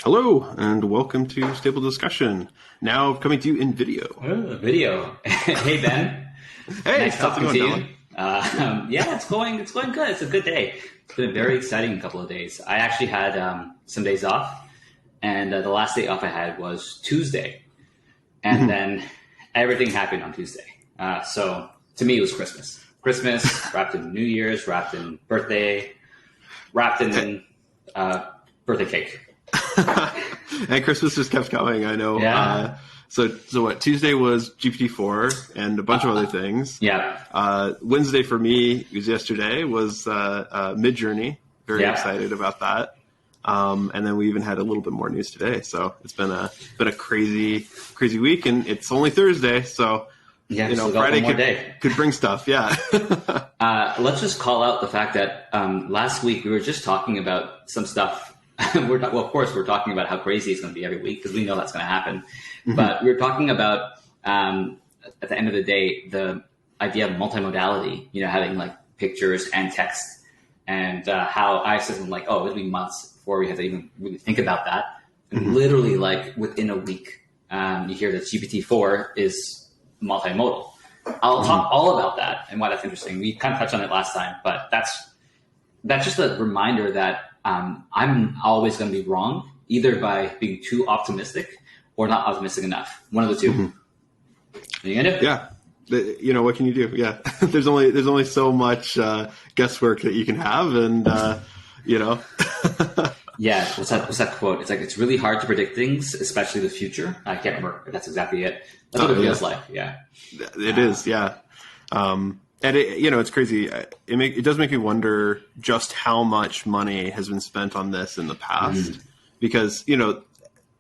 Hello, and welcome to Stable Discussion. Now coming to you in video. Video. Hey, Ben. Hey, nice how's it talking going, to you. Yeah, it's going good. It's a good day. It's been a very exciting couple of days. I actually had some days off, and the last day off I had was Tuesday, and then everything happened on Tuesday. So to me, it was Christmas. Christmas wrapped in New Year's, wrapped in birthday, wrapped in birthday cake. And Christmas just kept coming, I know. Yeah. So what, Tuesday was GPT-4 and a bunch of other things. Yeah. Wednesday for me, was yesterday, was Midjourney. Very excited about that. And then we even had a little bit more news today. So it's been a crazy week, and it's only Thursday, so Yeah, Friday could bring stuff. Yeah. Let's just call out the fact that last week we were just talking about some stuff. Of course, we're talking about how crazy it's going to be every week because we know that's going to happen. Mm-hmm. But we were talking about, at the end of the day, the idea of multimodality, having like pictures and text, and how I said something like, it'll be months before we have to even really think about that. And literally, like within a week, you hear that GPT-4 is multimodal. I'll talk all about that and why that's interesting. We kind of touched on it last time, but that's just a reminder that I'm always going to be wrong, either by being too optimistic or not optimistic enough. One of the two. What are you going to do? Yeah. What can you do? Yeah. there's only so much guesswork that you can have, and Yeah. What's that quote? It's like, it's really hard to predict things, especially the future. I can't remember if that's exactly it. That's what it feels like. Yeah. It is. Yeah. And it's crazy. It does make me wonder just how much money has been spent on this in the past, because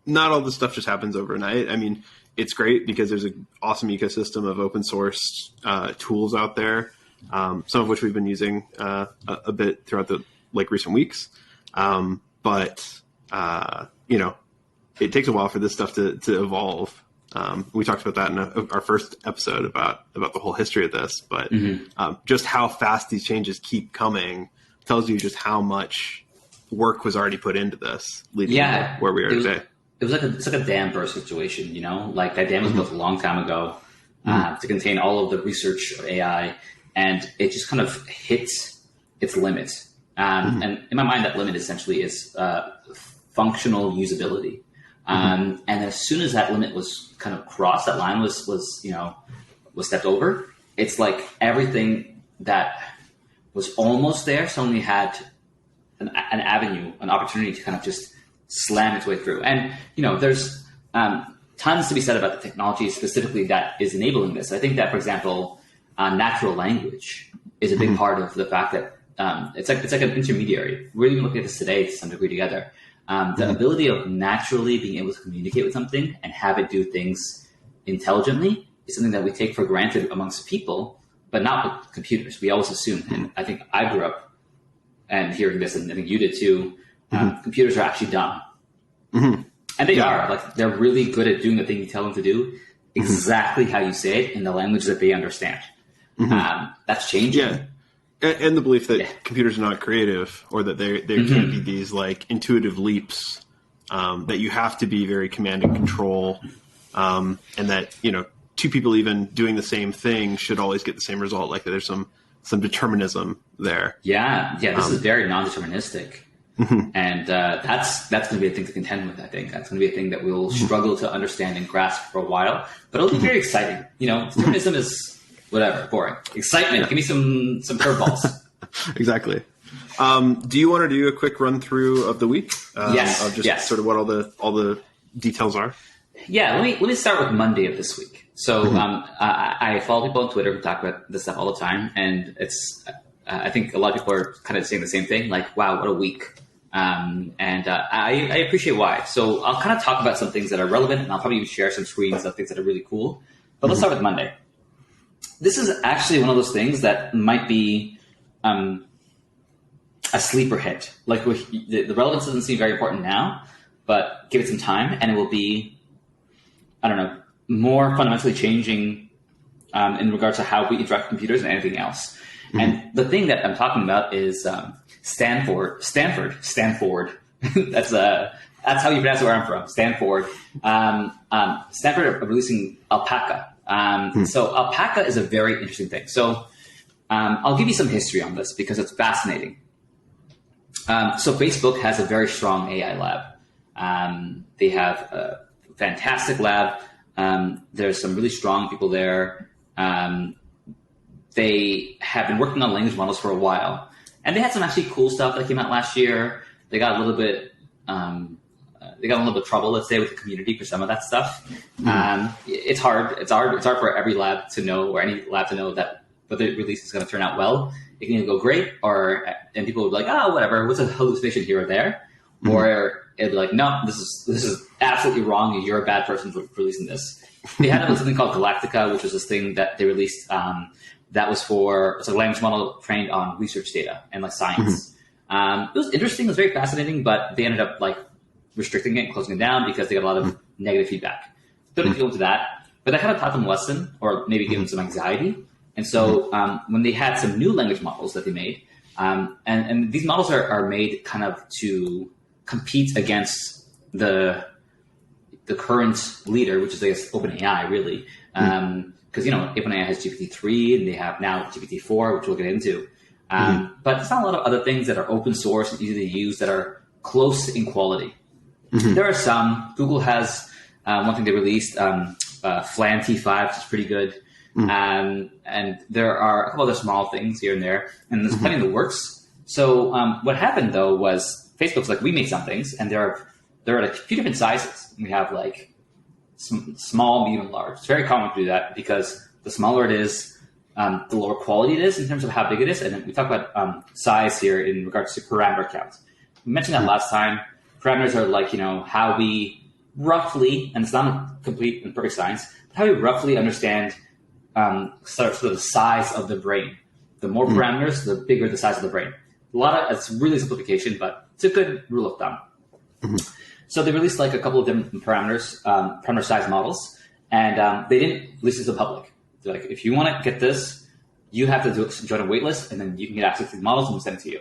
not all this stuff just happens overnight. I mean, it's great because there's an awesome ecosystem of open source tools out there, some of which we've been using a bit throughout the recent weeks. But it takes a while for this stuff to evolve. We talked about that in our first episode about the whole history of this, but just how fast these changes keep coming tells you just how much work was already put into this leading to where we are today. It's like a dam burst situation, like that dam was built a long time ago to contain all of the research of AI, and it just kind of hit its limit. And in my mind, that limit essentially is functional usability. And as soon as that limit was kind of crossed, that line was stepped over, it's like everything that was almost there suddenly had an avenue, an opportunity to kind of just slam its way through. And, there's tons to be said about the technology specifically that is enabling this. I think that, for example, natural language is a big part of the fact that it's like an intermediary. We're even looking at this today to some degree together. The ability of naturally being able to communicate with something and have it do things intelligently is something that we take for granted amongst people, but not with computers. We always assume, and I think I grew up and hearing this, and I think you did too, computers are actually dumb. And they are. Like, they're really good at doing the thing you tell them to do exactly how you say it in the language that they understand. That's changing. Yeah. And the belief that computers are not creative, or that there can't be these intuitive leaps, that you have to be very command and control, and that two people even doing the same thing should always get the same result. Like, there's some determinism there. Yeah. This is very non-deterministic, and that's going to be a thing to contend with. I think that's going to be a thing that we'll struggle to understand and grasp for a while, but it'll be very exciting. Determinism is whatever, boring. Excitement. Give me some curveballs. Exactly. Do you want to do a quick run through of the week? Yes. Of just sort of what all the details are. Yeah. Let me start with Monday of this week. So I follow people on Twitter who talk about this stuff all the time, and it's I think a lot of people are kind of saying the same thing. Like, wow, what a week. And I appreciate why. So I'll kind of talk about some things that are relevant, and I'll probably even share some screens of things that are really cool. But let's start with Monday. This is actually one of those things that might be a sleeper hit. Like, the relevance doesn't seem very important now, but give it some time, and it will be, more fundamentally changing in regards to how we interact with computers and anything else. And the thing that I'm talking about is Stanford. That's That's how you pronounce where I'm from, Stanford. Stanford are releasing Alpaca. So Alpaca is a very interesting thing. So I'll give you some history on this because it's fascinating. So Facebook has a very strong AI lab. They have a fantastic lab. There's some really strong people there. They have been working on language models for a while, and they had some actually cool stuff that came out last year. They got a little bit, trouble, let's say, with the community for some of that stuff. It's hard. It's hard for every lab to know, or any lab to know, that whether the release is going to turn out well. It can either go great, and people will be like, oh, whatever, what's a hallucination here or there, or it'll be like, no, this is absolutely wrong. You're a bad person for releasing this. They had something called Galactica, which was this thing that they released. That was it's a language model trained on research data and like science. It was interesting. It was very fascinating, but they ended up like restricting it and closing it down because they got a lot of negative feedback. Don't need to go into that, but that kind of taught them a lesson, or maybe gave them some anxiety. And so when they had some new language models that they made, and these models are made kind of to compete against the current leader, which is, I guess, OpenAI, really. Because, OpenAI has GPT-3 and they have now GPT-4, which we'll get into. But there's not a lot of other things that are open source and easy to use that are close in quality. There are some. Google has one thing they released, Flan T5, which is pretty good. And there are a couple other small things here and there, and there's plenty in the works. So what happened, though, was Facebook's like, we made some things, and they're at a few different sizes. We have like small, medium, and large. It's very common to do that because the smaller it is, the lower quality it is in terms of how big it is. And then we talk about size here in regards to parameter count. We mentioned that last time. Parameters are like, how we roughly, and it's not a complete and perfect science, but how we roughly understand sort of the size of the brain. The more parameters, the bigger the size of the brain. It's really simplification, but it's a good rule of thumb. So they released like a couple of different parameters, parameter size models, and they didn't release it to the public. They're like, if you want to get this, you have to join a waitlist, and then you can get access to the models, and we'll send it to you.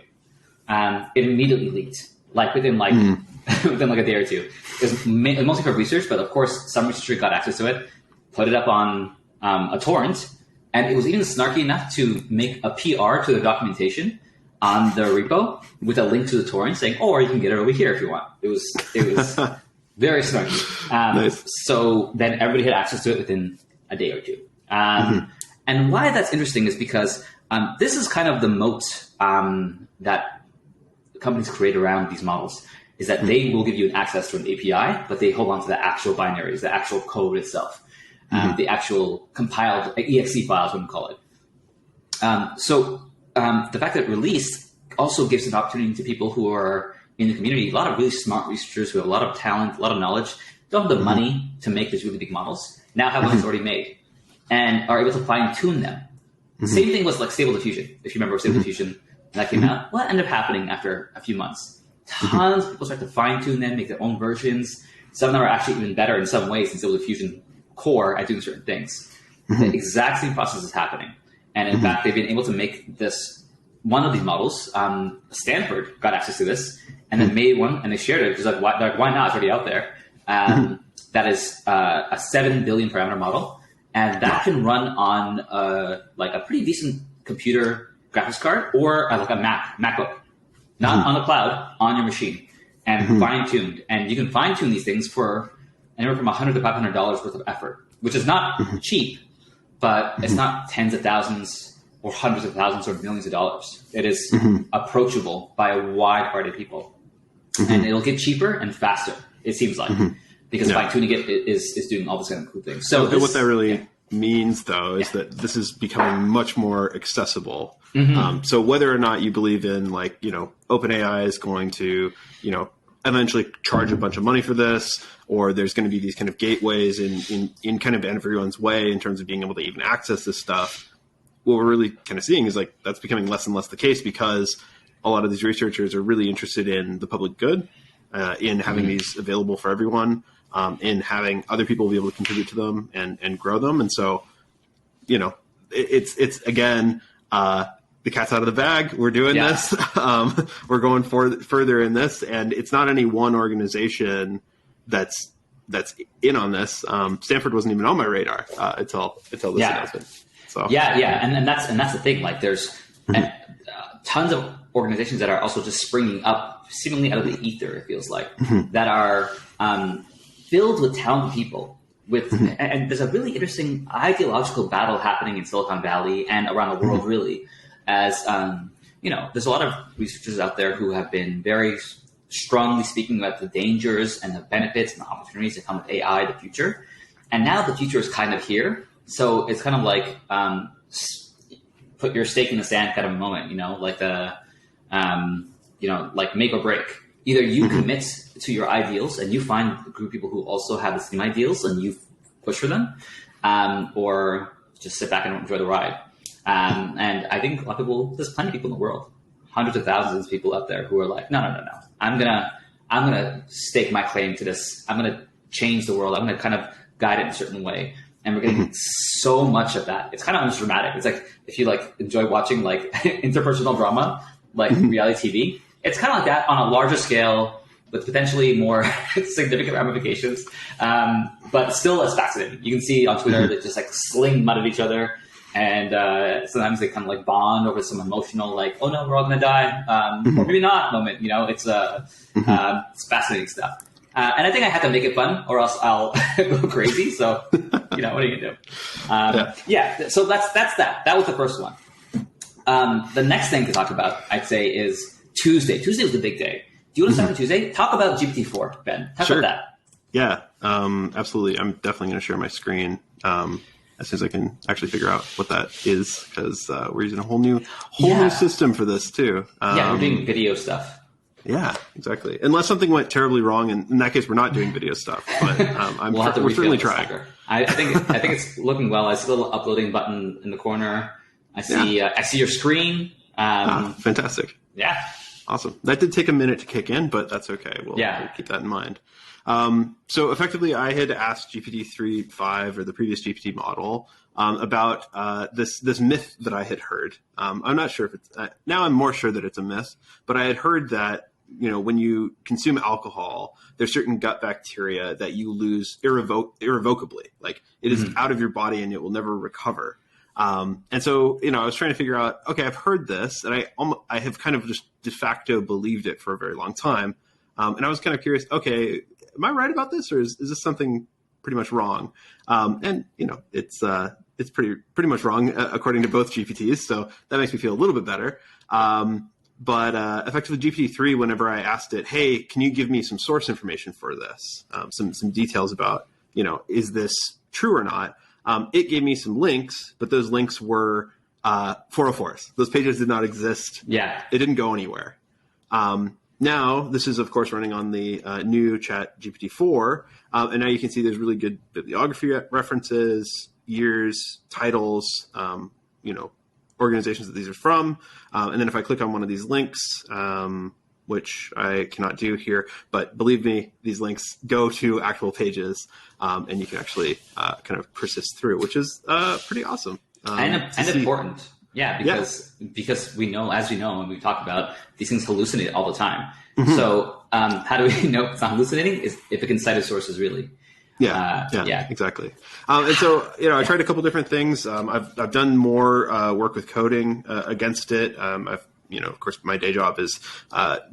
It immediately leaked, like within within like a day or two. It was mostly for research, but of course some researcher got access to it, put it up on a torrent, and it was even snarky enough to make a PR to the documentation on the repo with a link to the torrent saying, or you can get it over here if you want. It was very snarky. Nice. So then everybody had access to it within a day or two. And why that's interesting is because this is kind of the moat that companies create around these models, is that they will give you an access to an API, but they hold on to the actual binaries, the actual code itself, the actual compiled exe files, we call it. The fact that it released also gives an opportunity to people who are in the community, a lot of really smart researchers who have a lot of talent, a lot of knowledge, don't have the money to make these really big models, now have one that's already made and are able to fine tune them. Same thing was like Stable Diffusion. If you remember Stable Diffusion, that came out, what ended up happening after a few months? Tons of people start to fine tune them, make their own versions. Some of them are actually even better in some ways than Stable Diffusion core at doing certain things. The exact same process is happening. And in fact, they've been able to make this, one of these models, Stanford got access to this, and then made one, and they shared it, because why not? It's already out there. That is a 7 billion parameter model, and that can run on like a pretty decent computer graphics card, or like a MacBook. Not on the cloud, on your machine, and fine-tuned. And you can fine-tune these things for anywhere from $100 to $500 worth of effort, which is not cheap, but it's not tens of thousands or hundreds of thousands or millions of dollars. It is approachable by a wide variety of people. And it'll get cheaper and faster, it seems like, because fine-tuning it is doing all this kind of cool things. So what that really means, though, is that this is becoming much more accessible. So whether or not you believe in, like, OpenAI is going to, eventually charge a bunch of money for this, or there's going to be these kind of gateways in kind of everyone's way in terms of being able to even access this stuff, what we're really kind of seeing is like that's becoming less and less the case, because a lot of these researchers are really interested in the public good, in having these available for everyone, in having other people be able to contribute to them and grow them. And so, it's again, the cat's out of the bag. We're doing this. We're going further in this, and it's not any one organization that's in on this. Stanford wasn't even on my radar until this announcement. So and that's the thing. Like, there's tons of organizations that are also just springing up, seemingly out of the ether. It feels like that are filled with talented people. And there's a really interesting ideological battle happening in Silicon Valley and around the world, really. As there's a lot of researchers out there who have been very strongly speaking about the dangers and the benefits and the opportunities that come with AI in the future. And now the future is kind of here. So it's kind of like put your stake in the sand kind of a moment, like like make or break. Either you commit to your ideals and you find a group of people who also have the same ideals and you push for them, or just sit back and enjoy the ride. And I think a lot of people, there's plenty of people in the world, hundreds of thousands of people out there who are like, no. I'm gonna stake my claim to this. I'm gonna change the world. I'm gonna kind of guide it in a certain way. And we're getting so much of that. It's kind of almost dramatic. It's like, if you like enjoy watching like interpersonal drama, like reality TV, it's kind of like that on a larger scale with potentially more significant ramifications, but still as fascinating. You can see on Twitter that just like sling mud at each other. And sometimes they kind of like bond over some emotional, like, oh no, we're all going to die, or maybe not moment. It's fascinating stuff. And I think I have to make it fun, or else I'll go crazy. So, what are you going to do? So that's that. That was the first one. The next thing to talk about, I'd say, is Tuesday. Tuesday was the big day. Do you want to start on Tuesday? Talk about GPT-4, Ben. Talk about that. Yeah, absolutely. I'm definitely going to share my screen as soon as I can actually figure out what that is, because we're using a whole new system for this too. We're doing video stuff. Yeah, exactly. Unless something went terribly wrong, and in that case, we're not doing video stuff. But we're certainly trying. I think it's looking well. I see a little uploading button in the corner. I see your screen. Fantastic. Yeah. Awesome. That did take a minute to kick in, but that's okay. We'll keep that in mind. So effectively, I had asked GPT-3.5 or the previous GPT model about this myth that I had heard. I'm not sure if it's now. I'm more sure that it's a myth, but I had heard that when you consume alcohol, there's certain gut bacteria that you lose irrevocably. Like, it is out of your body and it will never recover. And so, I was trying to figure out, okay, I've heard this, and I have kind of just de facto believed it for a very long time. And I was kind of curious, okay, am I right about this, or is this something pretty much wrong? And it's pretty much wrong according to both GPTs. So that makes me feel a little bit better. But effectively GPT-3, whenever I asked it, hey, can you give me some source information for this? Some details about, is this true or not? It gave me some links, but those links were 404s. Those pages did not exist. Yeah. It didn't go anywhere. Now, this is, of course, running on the new Chat GPT-4. And now you can see there's really good bibliography references, years, titles, organizations that these are from. And then if I click on one of these links, which I cannot do here, but believe me, these links go to actual pages, and you can actually kind of persist through, which is pretty awesome. And important. Yeah, because we know, as we know, and we talk about, these things hallucinate all the time. So how do we know it's not hallucinating? Is if it can cite a sources really. Yeah, exactly. And so, I tried a couple different things. I've done more work with coding against it. Of course, my day job is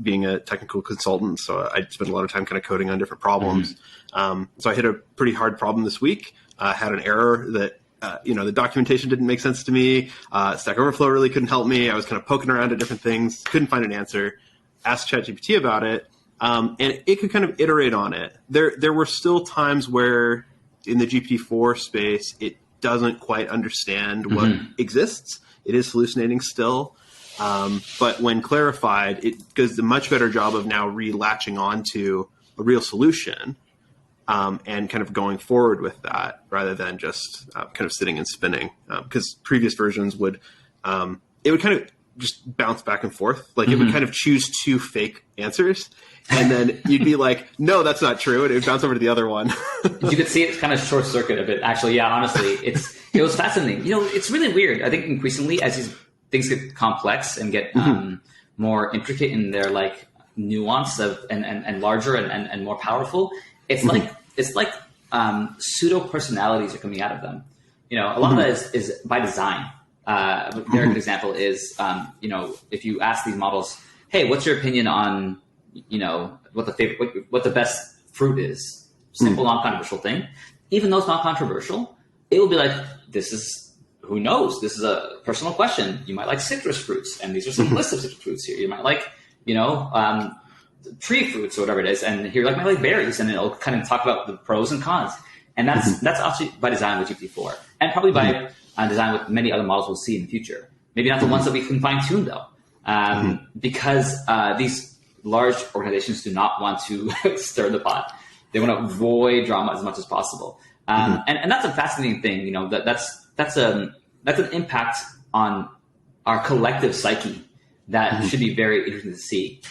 being a technical consultant, so I spend a lot of time kind of coding on different problems. So I hit a pretty hard problem this week. Had an error that the documentation didn't make sense to me. Stack Overflow really couldn't help me. I was kind of poking around at different things, couldn't find an answer. Asked ChatGPT about it, and it could kind of iterate on it. There were still times where in the GPT-4 space, it doesn't quite understand what exists. It is hallucinating still. But when clarified, it does a much better job of now latching onto a real solution, and kind of going forward with that rather than just kind of sitting and spinning. Because previous versions would kind of just bounce back and forth. Like it would kind of choose two fake answers, and then you'd be like, no, that's not true. And it would bounce over to the other one. You could see it's kind of short circuit a bit. Actually, yeah, honestly, it was fascinating. It's really weird. I think increasingly as these things get complex and get more intricate in their like nuance of and larger and more powerful, it's like pseudo personalities are coming out of them. You know, a lot of that is by design. Their good example is, you know, if you ask these models, hey, what's your opinion on, you know, what the best fruit is? Simple, non-controversial thing. Even though it's not controversial, it will be like, who knows? This is a personal question. You might like citrus fruits, and these are some lists of citrus fruits here. You might like, you know, tree fruits or whatever it is, and here you might like berries, and it'll kind of talk about the pros and cons. And that's actually by design with GPT-4, and probably by design with many other models we'll see in the future. Maybe not the ones that we can fine tune though, because these large organizations do not want to stir the pot. They want to avoid drama as much as possible, and that's a fascinating thing. You know, that's an impact on our collective psyche that should be very interesting to see.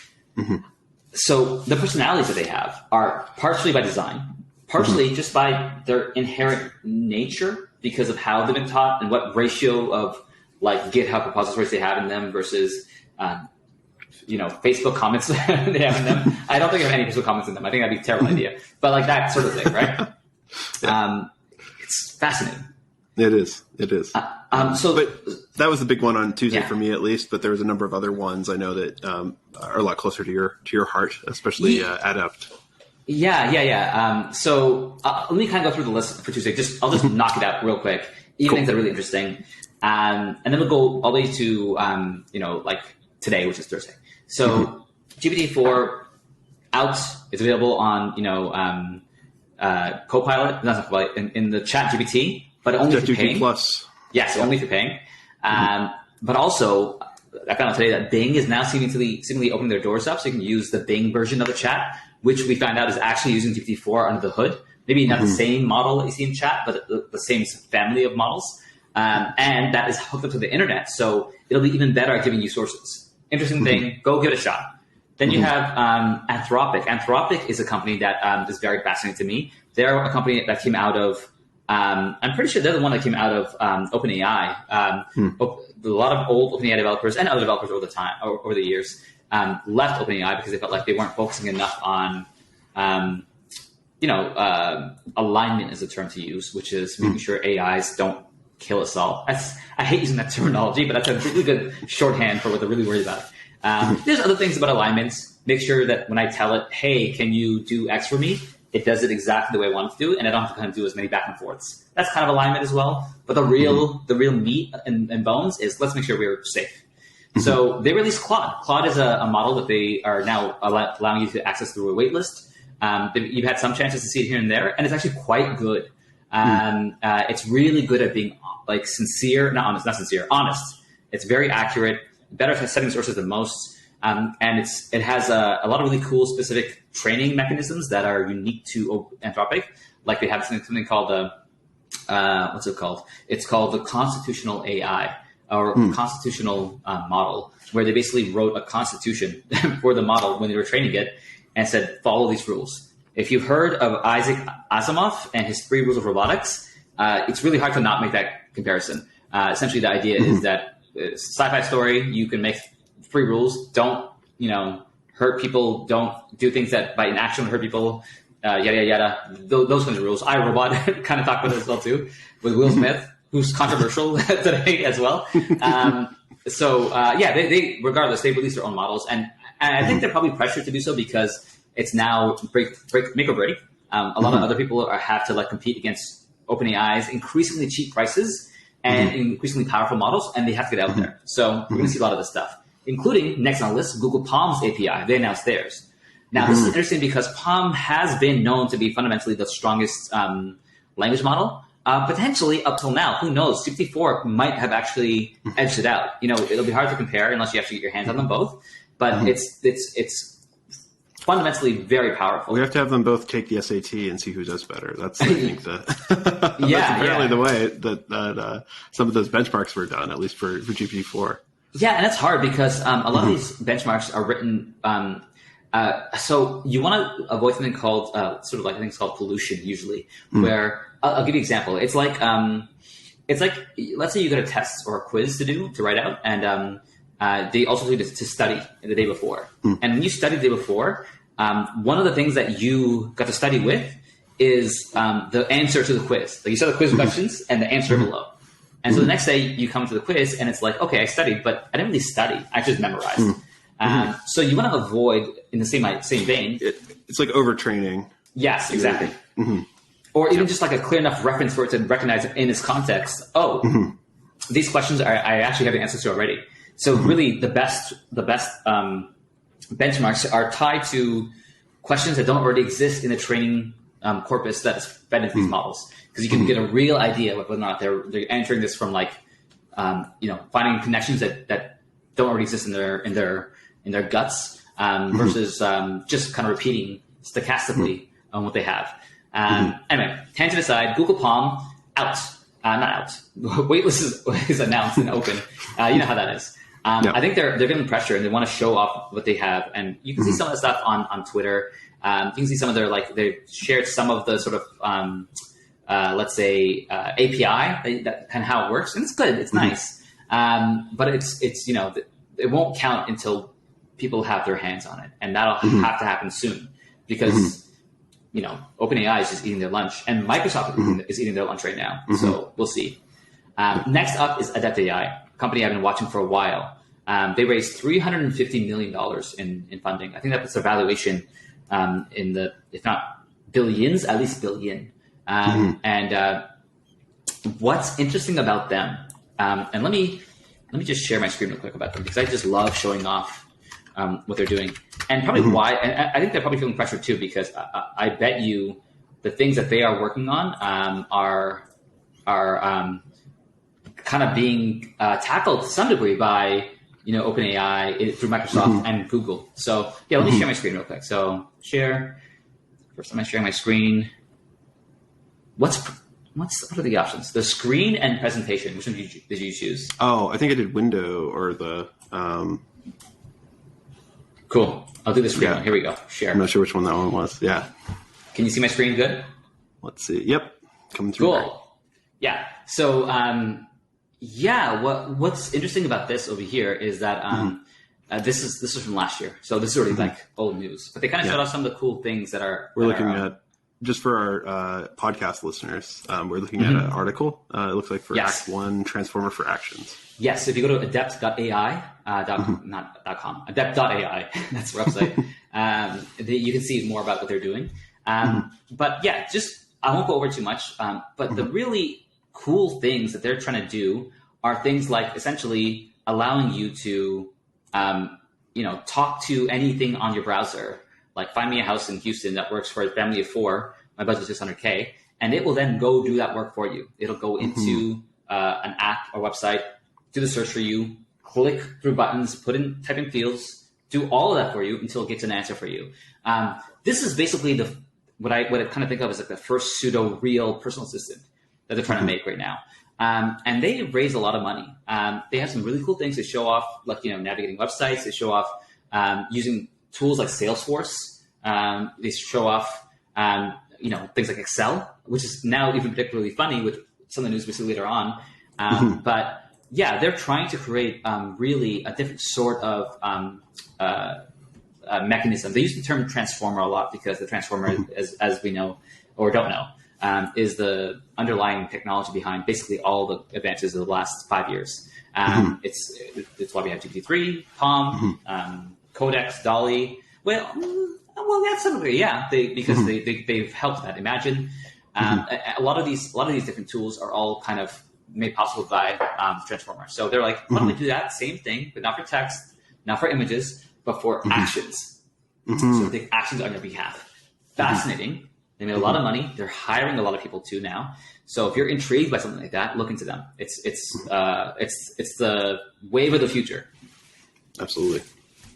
So the personalities that they have are partially by design, partially just by their inherent nature because of how they've been taught and what ratio of like GitHub repositories they have in them versus, you know, Facebook comments they have in them. I don't think I have any Facebook comments in them. I think that'd be a terrible idea, but like that sort of thing, right? It's fascinating. It is. But that was the big one on Tuesday for me, at least. But there was a number of other ones I know that are a lot closer to your heart, especially Adept. So let me kind of go through the list for Tuesday. I'll just knock it out real quick. Even things that are really interesting, and then we'll go all the way to you know, like today, which is Thursday. So GPT-4 out. It's available on, you know, Copilot. Not Copilot in the Chat GPT. But only if you're paying. Plus. Yes, only if you're paying. But also, I found out today that Bing is now seemingly opening their doors up, so you can use the Bing version of the chat, which we found out is actually using GPT-4 under the hood. Maybe not the same model that you see in chat, but the same family of models. And that is hooked up to the internet, so it'll be even better at giving you sources. Interesting thing. Go give it a shot. Then you have Anthropic. Anthropic is a company that is very fascinating to me. They're a company that came out of I'm pretty sure they're the one that came out of OpenAI. A lot of old OpenAI developers and other developers over the years left OpenAI because they felt like they weren't focusing enough on, you know, alignment is the term to use, which is making sure AIs don't kill us all. I hate using that terminology, but that's a really good shorthand for what they're really worried about. There's other things about alignments. Make sure that when I tell it, hey, can you do X for me? It does it exactly the way I want it to do, and I don't have to kind of do as many back and forths. That's kind of alignment as well. But the real meat and bones is let's make sure we're safe. So they released Claude. Claude is a model that they are now allowing you to access through a waitlist. You've had some chances to see it here and there, and it's actually quite good. It's really good at being like honest. It's very accurate, better at setting sources than most. And it has a lot of really cool specific training mechanisms that are unique to Anthropic. Like they have something called what's it called? It's called the constitutional AI or constitutional model, where they basically wrote a constitution for the model when they were training it and said, follow these rules. If you've heard of Isaac Asimov and his 3 rules of robotics, it's really hard to not make that comparison. Essentially, the idea is that sci-fi story, you can make 3 rules: don't, you know, hurt people, don't do things that by inaction hurt people, yada, yada, yada. Those kinds of rules. iRobot kind of talked about this as well, too, with Will Smith, who's controversial today as well. They regardless, they released their own models. And I think they're probably pressured to do so because it's now make or break. A lot of other people have to like compete against OpenAI's increasingly cheap prices and increasingly powerful models, and they have to get out there. So we're going to see a lot of this stuff, including next on the list, Google Palm's API. They announced theirs. Now, this is interesting because Palm has been known to be fundamentally the strongest language model, potentially up till now. Who knows? GPT-4 might have actually edged it out. You know, it'll be hard to compare unless you actually get your hands on them both. But it's fundamentally very powerful. We have to have them both take the SAT and see who does better. That's, I think, that's apparently the way that some of those benchmarks were done, at least for GPT-4. Yeah, and it's hard because a lot of these benchmarks are written. So you want to avoid something called I think it's called pollution usually, where I'll give you an example. It's like it's like, let's say you got a test or a quiz to write out, and they also need to study the day before. And when you study the day before, one of the things that you got to study with is the answer to the quiz. Like you saw the quiz questions and the answer below. And so the next day you come to the quiz and it's like, okay, I studied, but I didn't really study. I just memorized. So you want to avoid, in the same vein. It's like overtraining. Yes, exactly. Or even just like a clear enough reference for it to recognize in its context. Oh, these questions I actually have the answers to already. So really the best benchmarks are tied to questions that don't already exist in the training corpus that's fed into these models. Because you can get a real idea of whether or not they're answering this from like, finding connections that don't already exist in their guts versus just kind of repeating stochastically on what they have. Anyway, tangent aside, Google Palm out. Not out. Waitlist is announced and open. You know how that is. I think they're getting pressure and they want to show off what they have. And you can see some of the stuff on Twitter. You can see some of their, like, they've shared some of the sort of, let's say, API, that kind of how it works. And it's good. It's nice. But it's it won't count until people have their hands on it. And that'll have to happen soon because, OpenAI is just eating their lunch and Microsoft is eating their lunch right now. So we'll see. Next up is Adept.ai, a company I've been watching for a while. They raised $350 million in funding. I think that puts their valuation in the, if not billions, at least billion. And what's interesting about them, and let me just share my screen real quick about them because I just love showing off what they're doing, and probably why. And I think they're probably feeling pressure too because I bet you the things that they are working on are kind of being tackled to some degree by OpenAI through Microsoft and Google. So yeah, let me share my screen real quick. So share. First time I'm sharing my screen. What are the options? The screen and presentation. Which one did you choose? Oh, I think I did window or the. Cool. I'll do the screen one. Here we go. Share. I'm not sure which one that one was. Yeah. Can you see my screen good? Let's see. Yep. Coming through. Cool. Right. Yeah. So what's interesting about this over here is that this is from last year. So this is already like old news. But they kind of showed off some of the cool things that are. We're looking at. Just for our podcast listeners, we're looking at an article. It looks like for Act 1, Transformer for Actions. Yes, if you go to adept.ai, not.com, adept.ai, that's the website, you can see more about what they're doing. But yeah, I won't go over too much, but the really cool things that they're trying to do are things like essentially allowing you to, talk to anything on your browser. Like find me a house in Houston that works for a family of 4. My budget is $600K, and it will then go do that work for you. It'll go into an app or website, do the search for you, click through buttons, type in fields, do all of that for you until it gets an answer for you. This is basically what I kind of think of as like the first pseudo real personal assistant that they're trying to make right now. And they raised a lot of money. They have some really cool things to show off, like navigating websites. They show off using tools like Salesforce. They show off, things like Excel, which is now even particularly funny with some of the news we see later on. But yeah, they're trying to create really a different sort of mechanism. They use the term transformer a lot because the transformer, as we know or don't know, is the underlying technology behind basically all the advances of the last 5 years. It's why we have GPT-3, Palm, Codex, Dolly. Well, that's some degree, yeah. Because they've helped that. Imagine a lot of these different tools are all kind of made possible by Transformer. So they're like, why don't we do that same thing, but not for text, not for images, but for actions. So take actions on your behalf. Fascinating. They made a lot of money. They're hiring a lot of people too now. So if you're intrigued by something like that, look into them. It's the wave of the future. Absolutely.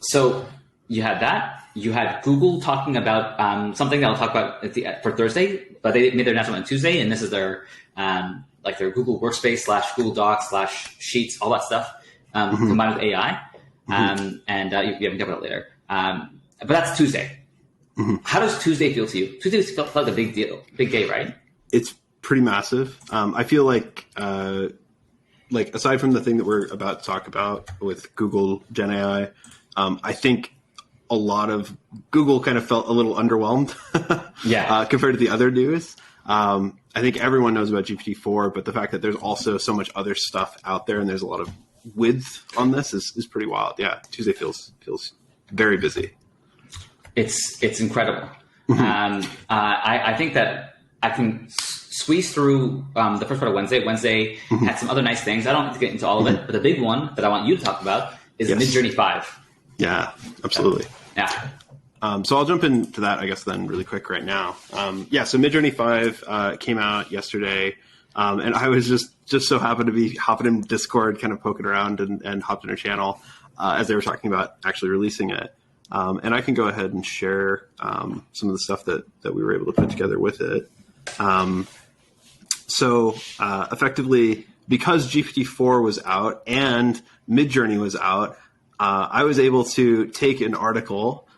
So you had that. You had Google talking about something that I'll talk about for Thursday, but they made their announcement on Tuesday, and this is their their Google Workspace / Google Docs / Sheets, all that stuff combined with AI. And you can talk about it later. But that's Tuesday. How does Tuesday feel to you? Tuesday felt like a big deal, big day, right? It's pretty massive. I feel like aside from the thing that we're about to talk about with Google Gen AI, I think a lot of Google kind of felt a little underwhelmed compared to the other news. I think everyone knows about GPT-4, but the fact that there's also so much other stuff out there and there's a lot of width on this is pretty wild. Yeah, Tuesday feels very busy. It's incredible. I think that I can squeeze through the first part of Wednesday. Wednesday had some other nice things. I don't have to get into all of it, but the big one that I want you to talk about is Midjourney 5. Yeah, absolutely. Yeah. So I'll jump into that, I guess, then really quick right now. So Midjourney 5 came out yesterday, and I was just so happened to be hopping in Discord, kind of poking around and hopped in her channel as they were talking about actually releasing it. And I can go ahead and share some of the stuff that we were able to put together with it. Effectively, because GPT-4 was out and Midjourney was out, I was able to take an article,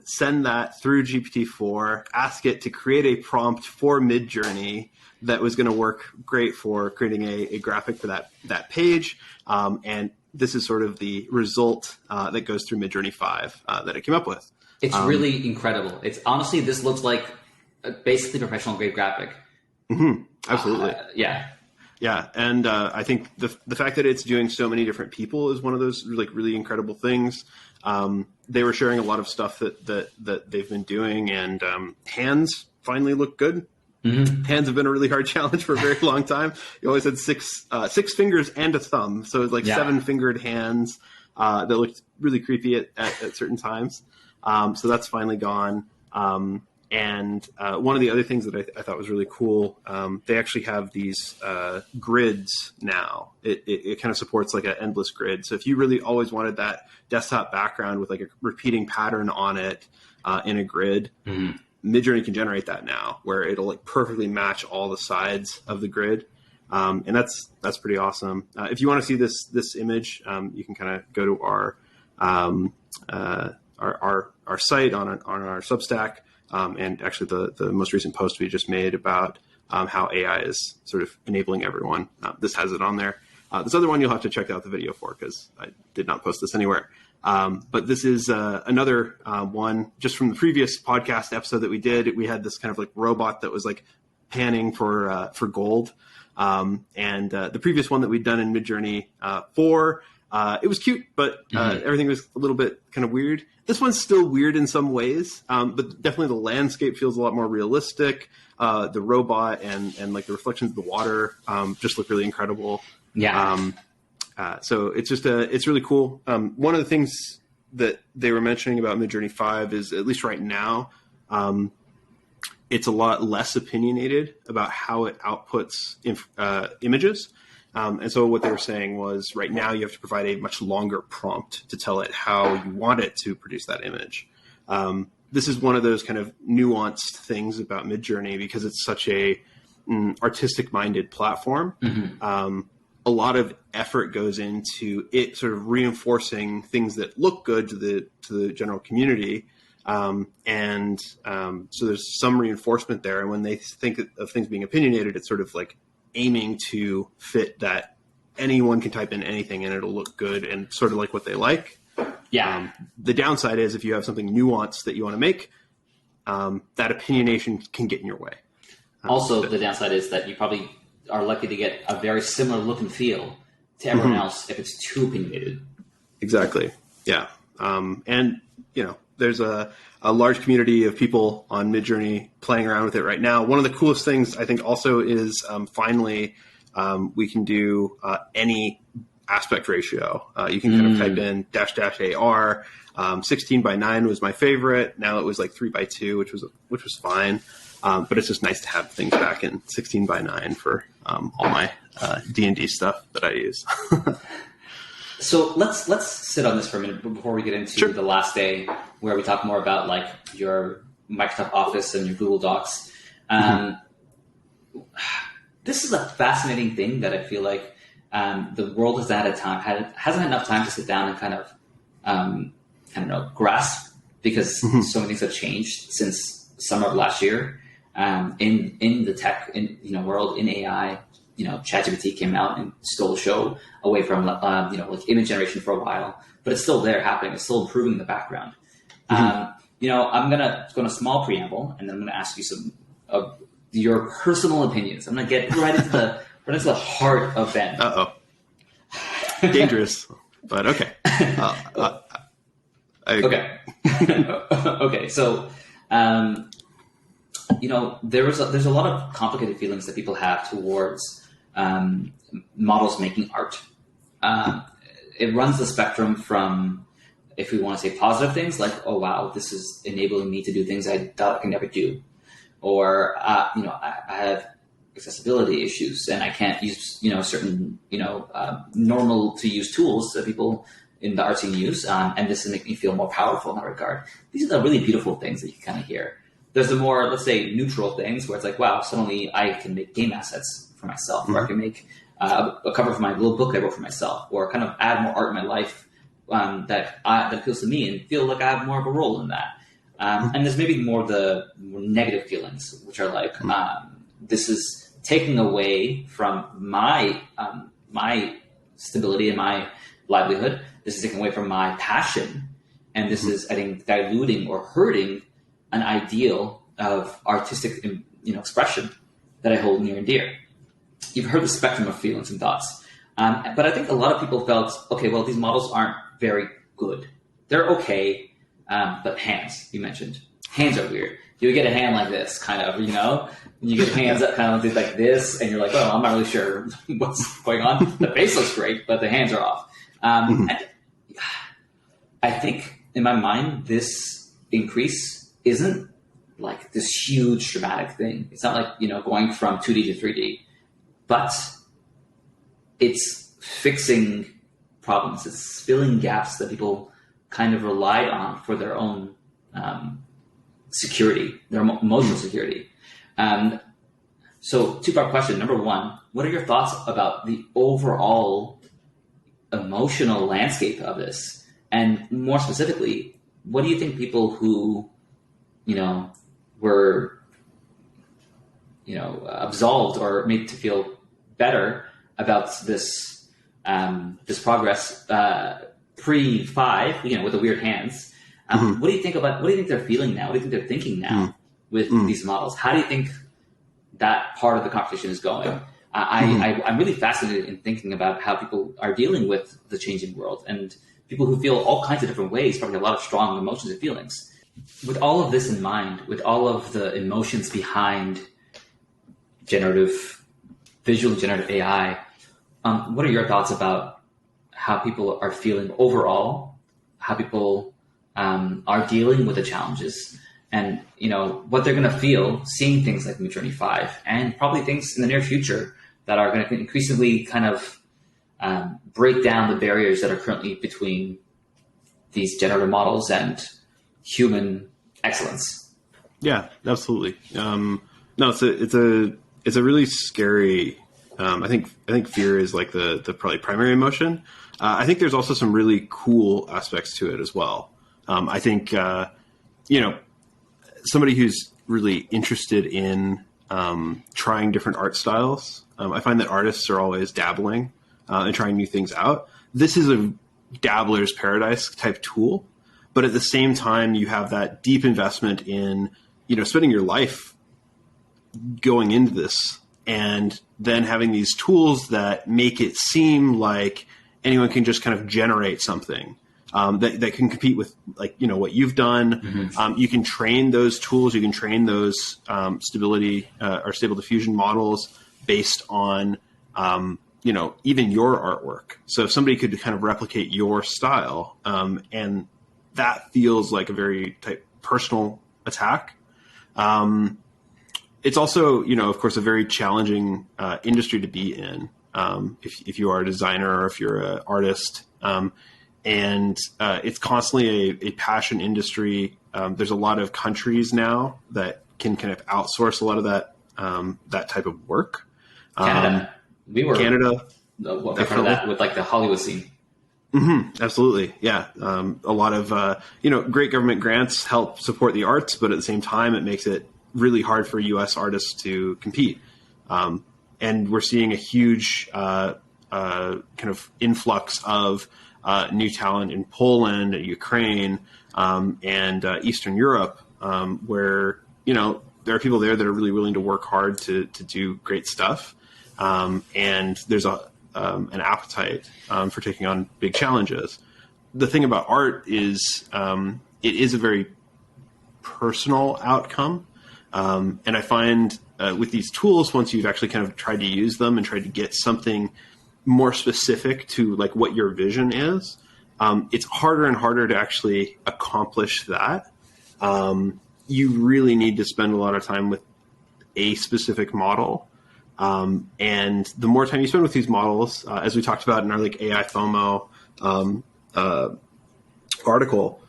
send that through GPT-4, ask it to create a prompt for Midjourney that was going to work great for creating a graphic for that page. And this is sort of the result that goes through Midjourney 5 that it came up with. It's really incredible. It's honestly, this looks like basically professional grade graphic. Absolutely. Yeah, and I think the fact that it's doing so many different people is one of those really incredible things. They were sharing a lot of stuff that they've been doing, and hands finally look good. Hands have been a really hard challenge for a very long time. You always had six fingers and a thumb, so it's like 7-fingered hands that looked really creepy at certain times. So that's finally gone. And one of the other things that I thought was really cool, they actually have these grids now. It kind of supports like an endless grid. So if you really always wanted that desktop background with like a repeating pattern on it in a grid, Midjourney can generate that now, where it'll like perfectly match all the sides of the grid. And that's pretty awesome. If you want to see this image, you can kind of go to our site on our Substack. And actually the most recent post we just made about how AI is sort of enabling everyone. This has it on there. This other one you'll have to check out the video for because I did not post this anywhere. But this is another one just from the previous podcast episode that we did. We had this kind of like robot that was like panning for gold. And the previous one that we'd done in Midjourney 4, it was cute, but everything was a little bit kind of weird. This one's still weird in some ways, but definitely the landscape feels a lot more realistic. The robot and like the reflections of the water just look really incredible. Yeah. So it's it's really cool. One of the things that they were mentioning about Midjourney 5 is, at least right now, it's a lot less opinionated about how it outputs images. And so what they were saying was, right now you have to provide a much longer prompt to tell it how you want it to produce that image. This is one of those kind of nuanced things about Midjourney because it's such a artistic-minded platform. A lot of effort goes into it sort of reinforcing things that look good to the general community. So there's some reinforcement there. And when they think of things being opinionated, it's sort of like aiming to fit that anyone can type in anything and it'll look good and sort of like what they like. Yeah. The downside is if you have something nuanced that you want to make, that opinionation can get in your way. Also, the downside is that you probably are likely to get a very similar look and feel to everyone else if it's too opinionated. Exactly. Yeah. And, there's a large community of people on Midjourney playing around with it right now. One of the coolest things I think also is finally we can do any aspect ratio. You can kind of type in --AR. 16:9 was my favorite. Now it was like 3:2, which was fine. But it's just nice to have things back in 16:9 for all my D&D stuff that I use. So let's sit on this for a minute before we get into the last day, where we talk more about like your Microsoft Office and your Google Docs. This is a fascinating thing that I feel like the world hasn't had enough time to sit down and kind of grasp, because so many things have changed since summer of last year. in the tech world, in AI. ChatGPT came out and stole the show away from like image generation for a while, but it's still there happening. It's still improving in the background. I'm gonna go on a small preamble, and then I'm gonna ask you some of your personal opinions. I'm gonna get right into the heart of Ben. Dangerous, but okay. Okay. Okay. So, there's a lot of complicated feelings that people have towards models making art. It runs the spectrum from, if we want to say positive things, like, oh wow, this is enabling me to do things I thought I could never do, or I have accessibility issues and I can't use certain normal to use tools that people in the art scene use, and this is making me feel more powerful in that regard. These are the really beautiful things that you kind of hear. There's the more, let's say, neutral things where it's like, wow, suddenly I can make game assets for myself, or I can make a cover for my little book I wrote for myself, or kind of add more art in my life that appeals to me and feel like I have more of a role in that. And there's maybe more the more negative feelings, which are like, this is taking away from my stability and my livelihood. This is taking away from my passion, and this is, I think, diluting or hurting an ideal of artistic, expression that I hold near and dear. You've heard the spectrum of feelings and thoughts, but I think a lot of people felt, okay, well, these models aren't very good. They're okay, but hands, you mentioned. Hands are weird. You get a hand like this, kind of, you get hands that kind of like this, and you're like, oh, I'm not really sure what's going on. The face looks great, but the hands are off. And I think in my mind, this increase isn't like this huge dramatic thing. It's not like, going from 2D to 3D, but it's fixing problems. It's filling gaps that people kind of relied on for their own security, their emotional security. So two-part question. Number one, what are your thoughts about the overall emotional landscape of this? And more specifically, what do you think people who, were, absolved or made to feel better about this, this progress, pre-5, with the weird hands, what do you think they're feeling now? What do you think they're thinking now with these models? How do you think that part of the conversation is going? I'm really fascinated in thinking about how people are dealing with the changing world, and people who feel all kinds of different ways, probably a lot of strong emotions and feelings. With all of this in mind, with all of the emotions behind visual generative AI, what are your thoughts about how people are feeling overall, how people are dealing with the challenges, and what they're going to feel seeing things like Midjourney 5, and probably things in the near future that are going to increasingly kind of break down the barriers that are currently between these generative models and human excellence. Yeah, absolutely. No, it's a really scary. I think fear is like the probably primary emotion. I think there's also some really cool aspects to it as well. I think somebody who's really interested in trying different art styles. I find that artists are always dabbling and trying new things out. This is a dabbler's paradise type tool, but at the same time, you have that deep investment in, spending your life going into this, and then having these tools that make it seem like anyone can just kind of generate something that can compete with, what you've done. You can train those tools. You can train those stability or stable diffusion models based on, even your artwork. So if somebody could kind of replicate your style, and that feels like a very personal attack. It's also, of course, a very challenging industry to be in if you are a designer or if you're an artist. And it's constantly a passion industry. There's a lot of countries now that can kind of outsource a lot of that type of work. Canada. Canada. What part of that with like the Hollywood scene? Absolutely. Yeah. A lot of, great government grants help support the arts, but at the same time, it makes it really hard for U.S. artists to compete. And we're seeing a huge kind of influx of new talent in Poland, Ukraine, and Eastern Europe, where, there are people there that are really willing to work hard to do great stuff. And there's an appetite for taking on big challenges. The thing about art is it is a very personal outcome. And I find with these tools, once you've actually kind of tried to use them and tried to get something more specific to like what your vision is, it's harder and harder to actually accomplish that. You really need to spend a lot of time with a specific model. And the more time you spend with these models, as we talked about in our like AI FOMO article,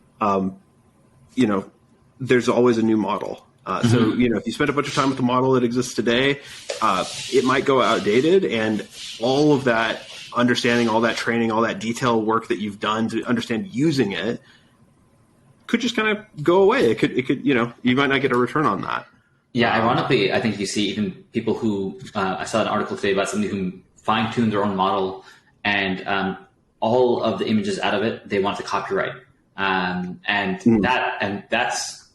there's always a new model. So, if you spend a bunch of time with the model that exists today, it might go outdated, and all of that understanding, all that training, all that detail work that you've done to understand using it could just kind of go away. It could, you might not get a return on that. Yeah. Ironically, I think you see even people who, I saw an article today about somebody who fine-tuned their own model, and all of the images out of it, they want to copyright. That's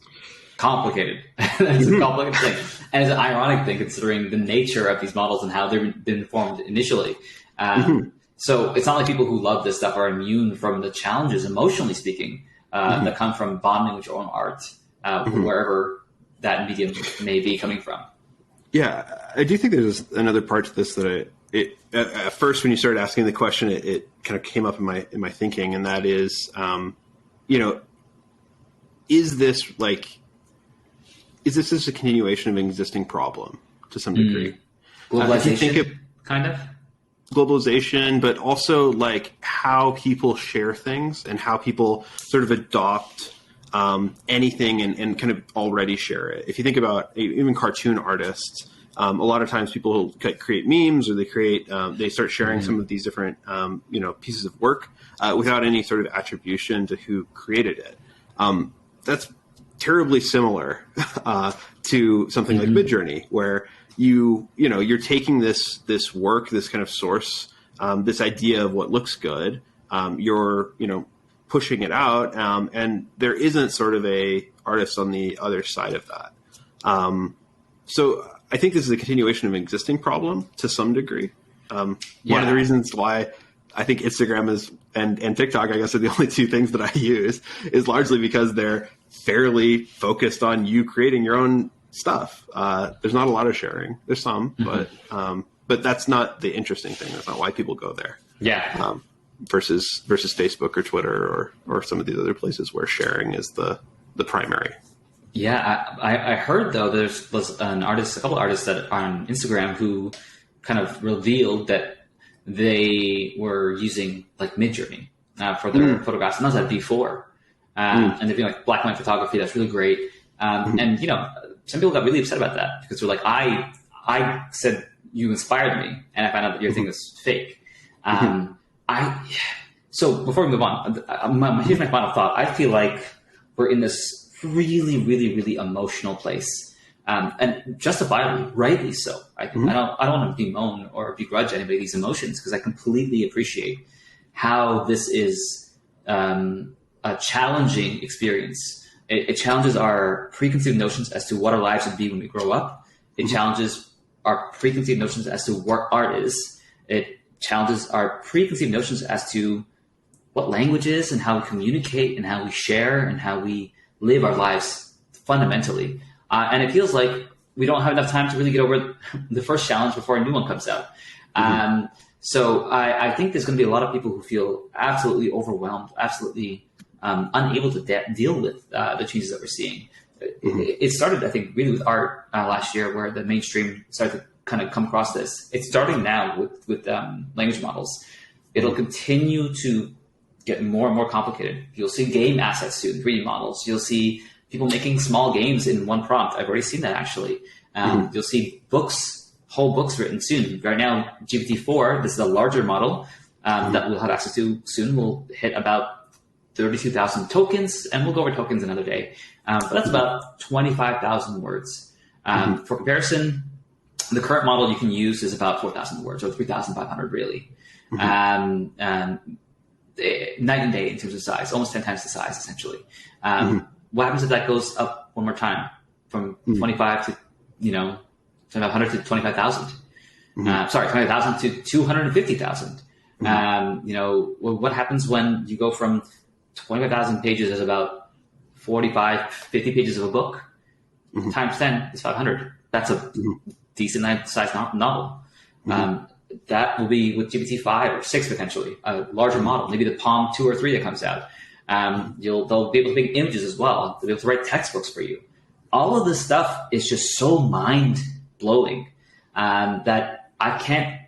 complicated. It's a complicated thing. And it's an ironic thing considering the nature of these models and how they've been formed initially. So it's not like people who love this stuff are immune from the challenges, emotionally speaking, that come from bonding with your own art, wherever that medium may be coming from. Yeah, I do think there's another part to this that at first when you started asking the question, it kind of came up in my thinking, and that is, is this just a continuation of an existing problem to some degree? Globalization, kind of? Globalization, but also like how people share things and how people sort of adopt anything and kind of already share it. If you think about even cartoon artists, a lot of times people create memes, or they start sharing some of these different pieces of work without any sort of attribution to who created it. That's terribly similar to something like Midjourney, where you're taking this work, this kind of source, this idea of what looks good, you're pushing it out, and there isn't sort of a artist on the other side of that. So I think this is a continuation of an existing problem to some degree. One of the reasons why I think Instagram and TikTok, I guess, are the only two things that I use, is largely because they're fairly focused on you creating your own stuff. There's not a lot of sharing. There's some, but that's not the interesting thing. That's not why people go there. Yeah. Versus Facebook or Twitter or some of these other places where sharing is the primary. Yeah, I heard though a couple artists that are on Instagram who kind of revealed that they were using like Midjourney for their photographs, and that was at before. And they're doing like black and white photography. That's really great. And some people got really upset about that because they're like, I said you inspired me, and I found out that your thing is fake. So before we move on, here's my final thought. I feel like we're in this really, really, really emotional place, and justifiably, rightly so. I think I don't want to bemoan or begrudge anybody these emotions, because I completely appreciate how this is a challenging experience. It challenges our preconceived notions as to what our lives would be when we grow up. It challenges our preconceived notions as to what art is. It challenges our preconceived notions as to what language is and how we communicate and how we share and how we live our lives fundamentally. And it feels like we don't have enough time to really get over the first challenge before a new one comes out. So I think there's going to be a lot of people who feel absolutely overwhelmed, absolutely unable to deal with the changes that we're seeing. It started, I think, really with art last year, where the mainstream started to kind of come across this. It's starting now with language models. It'll continue to get more and more complicated. You'll see game assets soon, 3D models. You'll see people making small games in one prompt. I've already seen that, actually. You'll see whole books written soon. Right now, GPT-4, this is a larger model that we'll have access to soon. We'll hit about 32,000 tokens, and we'll go over tokens another day. But that's about 25,000 words. For comparison, the current model you can use is about 4,000 words, or 3,500 really. Night and day in terms of size, almost 10 times the size essentially. What happens if that goes up one more time from 25 to 2,500 to 25,000? Sorry, 20,000 to 250,000. What happens when you go from 25,000 pages is about 45, 50 pages of a book times 10 is 500. That's a decent sized novel. That will be with GPT-5 or 6 potentially, a larger model, maybe the Palm 2 or 3 that comes out. They'll be able to make images as well. They'll be able to write textbooks for you. All of this stuff is just so mind blowing that I can't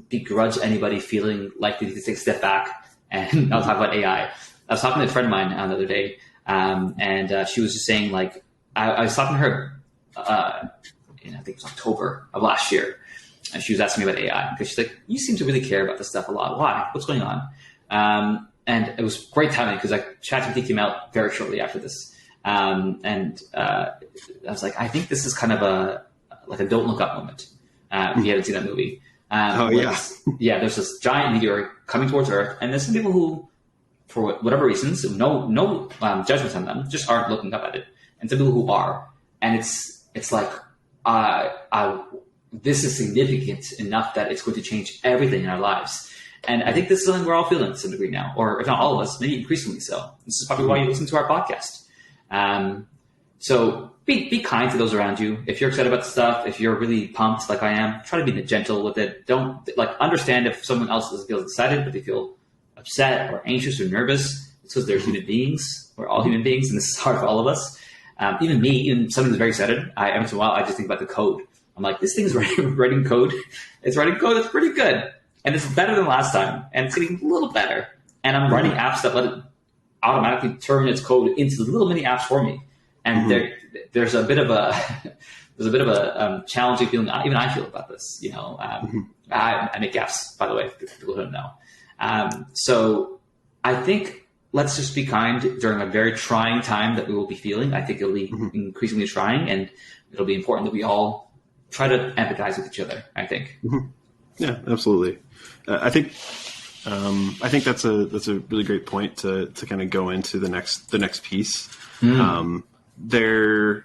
begrudge anybody feeling like they need to take a step back. And I'll talk about AI. I was talking to a friend of mine the other day, and she was just saying, like, I was talking to her in, I think it was October of last year, and she was asking me about AI because she's like, "You seem to really care about this stuff a lot. Why? What's going on?" And it was great timing because ChatGPT came out very shortly after this, and I was like, I think this is kind of a Don't Look Up moment. If you haven't seen that movie. There's this giant meteor coming towards Earth, and there's some people who, for whatever reasons, no judgments on them, just aren't looking up at it, and some people who are, and it's like, this is significant enough that it's going to change everything in our lives, and I think this is something we're all feeling to some degree now, or if not all of us, maybe increasingly so. This is probably why you listen to our podcast. So be kind to those around you. If you're excited about the stuff, if you're really pumped like I am, try to be gentle with it. Don't understand if someone else feels excited, but they feel upset or anxious or nervous. It's because they're human beings. We're all human beings, and this is hard for all of us. Even me, even someone who's very excited, every once in a while I just think about the code. I'm like, this thing's writing code. It's writing code that's pretty good, and it's better than last time, and it's getting a little better. And I'm writing apps that let it automatically turn its code into little mini apps for me. And there's a bit of a challenging feeling. Even I feel about this. I make gaffes, by the way, for people who don't know. So I think let's just be kind during a very trying time that we will be feeling. I think it'll be increasingly trying, and it'll be important that we all try to empathize with each other. I think. Yeah, absolutely. I think that's a really great point to kind of go into the next piece. The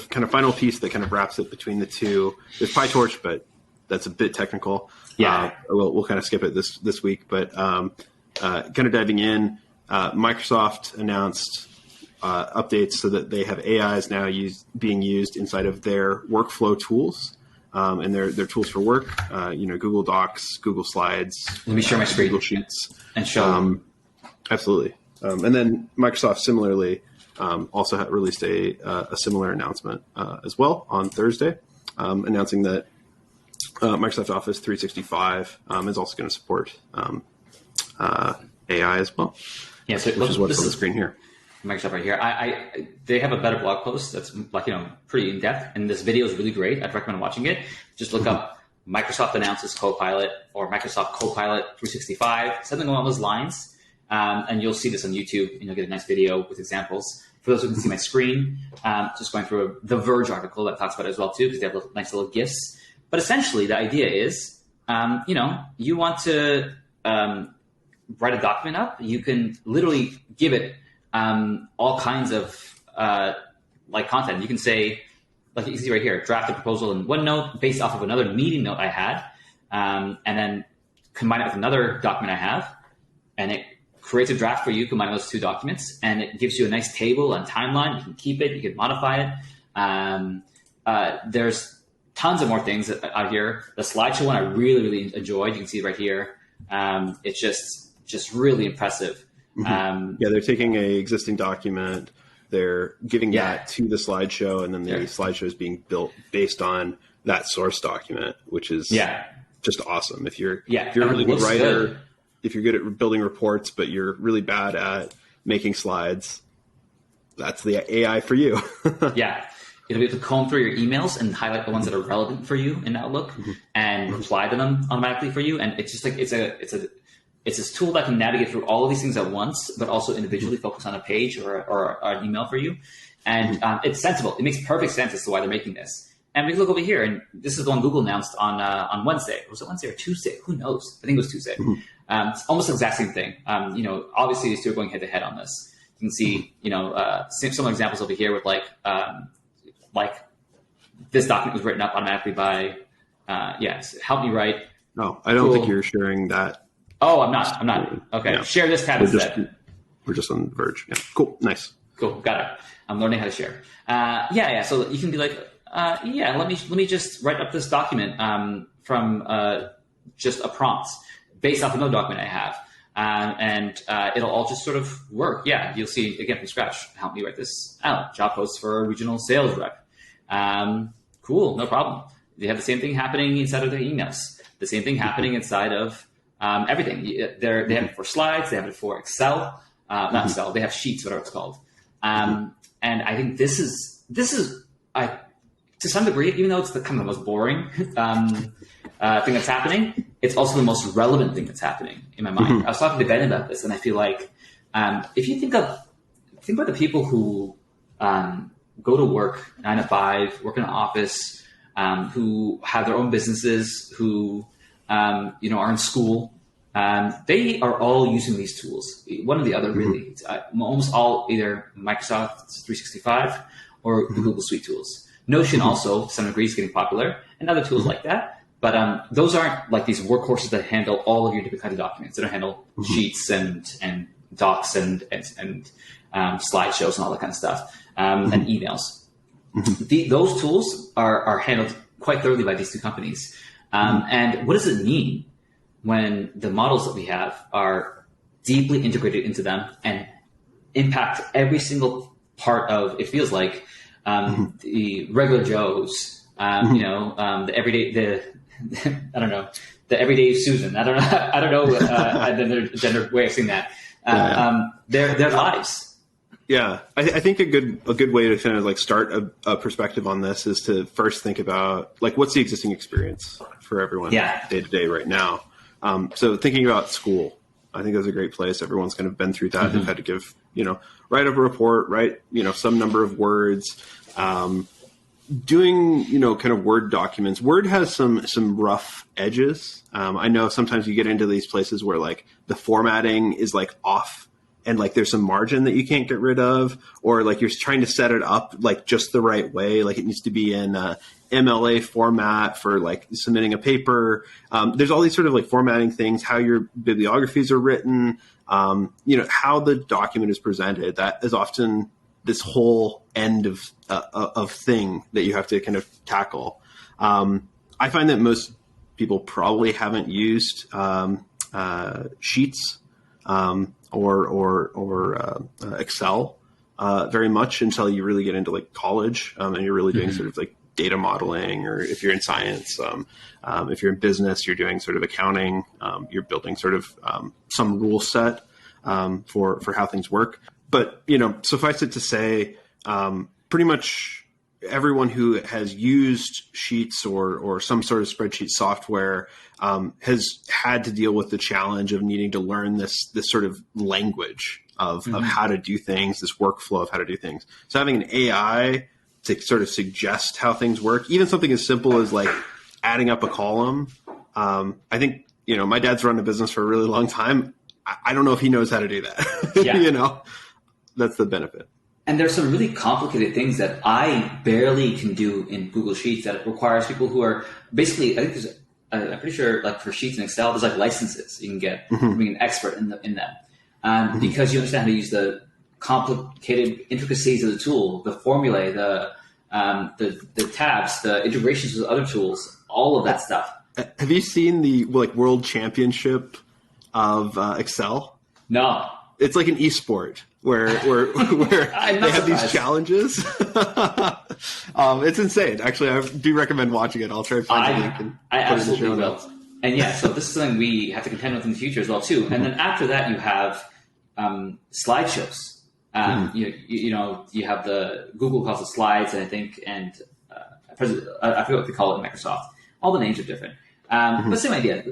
kind of final piece that kind of wraps it between the two is PyTorch, but that's a bit technical. Yeah, we'll kind of skip it this week. But kind of diving in, Microsoft announced updates so that they have AIs now being used inside of their workflow tools and their tools for work. Google Docs, Google Slides. Let me share my screen. Google Sheets and show. Absolutely. And then Microsoft similarly. Also released a similar announcement as well on Thursday, announcing that Microsoft Office 365 is also going to support AI as well. Yeah, so which is what's on the screen here. Microsoft right here. They have a better blog post that's pretty in depth, and this video is really great. I'd recommend watching it. Just look up Microsoft announces Copilot or Microsoft Copilot 365, something along those lines, and you'll see this on YouTube. And you'll get a nice video with examples. For those who can see my screen, just going through the Verge article that talks about it as well too, because they have nice little GIFs. But essentially, the idea is, you want to write a document up. You can literally give it all kinds of content. You can say, like you can see right here, draft a proposal in OneNote based off of another meeting note I had, and then combine it with another document I have, and it creates a draft for you, combining those two documents, and it gives you a nice table and timeline. You can keep it, you can modify it. There's tons of more things out here. The slideshow one I really, really enjoyed. You can see it right here. It's just really impressive. They're taking a existing document, they're giving that to the slideshow, and then the slideshow is being built based on that source document, which is just awesome. If you're a really good writer, if you're good at building reports, but you're really bad at making slides, that's the AI for you. Yeah. It'll be able to comb through your emails and highlight the ones that are relevant for you in Outlook and reply to them automatically for you. And it's just like, it's a it's this tool that can navigate through all of these things at once, but also individually focus on a page or an email for you. And it's sensible. It makes perfect sense as to why they're making this. And we can look over here, and this is the one Google announced on Wednesday. Was it Wednesday or Tuesday? Who knows? I think it was Tuesday. It's almost the exact same thing. Obviously these two are going head to head on this. You can see, some examples over here with like this document was written up automatically by, help me write. No, I don't think you're sharing that. Oh, I'm not. Okay. Yeah. Share this tab instead. We're just on the verge. Yeah. Cool. Nice. Cool. Got it. I'm learning how to share. So you can be like, let me just write up this document from just a prompt based off another document I have. And it'll all just sort of work. Yeah, you'll see, again, from scratch, help me write this out. Job posts for a regional sales rep. Cool, no problem. They have the same thing happening inside of their emails. The same thing happening inside of everything. They have it for slides. They have it for Excel. Not Excel. They have Sheets, whatever it's called. And I think this is to some degree, even though it's the kind of the most boring thing that's happening, it's also the most relevant thing that's happening in my mind. I was talking to Ben about this, and I feel like if you think about the people who go to work 9 to 5, work in an office, who have their own businesses, who are in school. They are all using these tools, one or the other, really. It's, almost all either Microsoft 365 or the Google Suite tools. Notion also, to some degree, is getting popular, and other tools like that. But those aren't like these workhorses that handle all of your different kinds of documents. They don't handle sheets and docs and slideshows and all that kind of stuff, and emails. Those tools are handled quite thoroughly by these two companies. And what does it mean when the models that we have are deeply integrated into them and impact every single part of, it feels like, the regular Joes, the everyday, I don't know, the everyday Susan. I don't know their way of saying that. Their lives. Yeah, I think a good way to kind of like start a perspective on this is to first think about like what's the existing experience for everyone day to day right now. So thinking about school, I think that's a great place. Everyone's kind of been through that. They've had to give, write up a report, write, some number of words, doing, kind of Word documents. Word has some rough edges. I know sometimes you get into these places where like the formatting is like off and like there's some margin that you can't get rid of, or like you're trying to set it up like just the right way. Like it needs to be in MLA format for like submitting a paper. There's all these sort of like formatting things, how your bibliographies are written, how the document is presented. That is often this whole end of thing that you have to kind of tackle. I find that most people probably haven't used Sheets or Excel very much until you really get into like college and you're really doing sort of like data modeling, or if you're in science, if you're in business, you're doing sort of accounting, you're building sort of some rule set for how things work. But, suffice it to say, pretty much everyone who has used Sheets or some sort of spreadsheet software has had to deal with the challenge of needing to learn this sort of language of how to do things, this workflow of how to do things. So having an AI to sort of suggest how things work, even something as simple as like adding up a column. I think, my dad's run a business for a really long time. I don't know if he knows how to do that. Yeah. That's the benefit. And there's some really complicated things that I barely can do in Google Sheets that requires people who are basically, I think there's, I'm pretty sure like for Sheets and Excel, there's like licenses you can get from being an expert in them. Because you understand how to use the complicated intricacies of the tool, the formulae, the tabs, the integrations with other tools, all of that stuff. Have you seen the like world championship of Excel? No. It's like an esport where they have these challenges. It's insane. Actually, I do recommend watching it. I'll try to find a link and I absolutely will. And so this is something we have to contend with in the future as well too. And then after that, you have slideshows. You have the Google calls it slides, I think, and I forget what they call it in Microsoft. All the names are different. But same idea,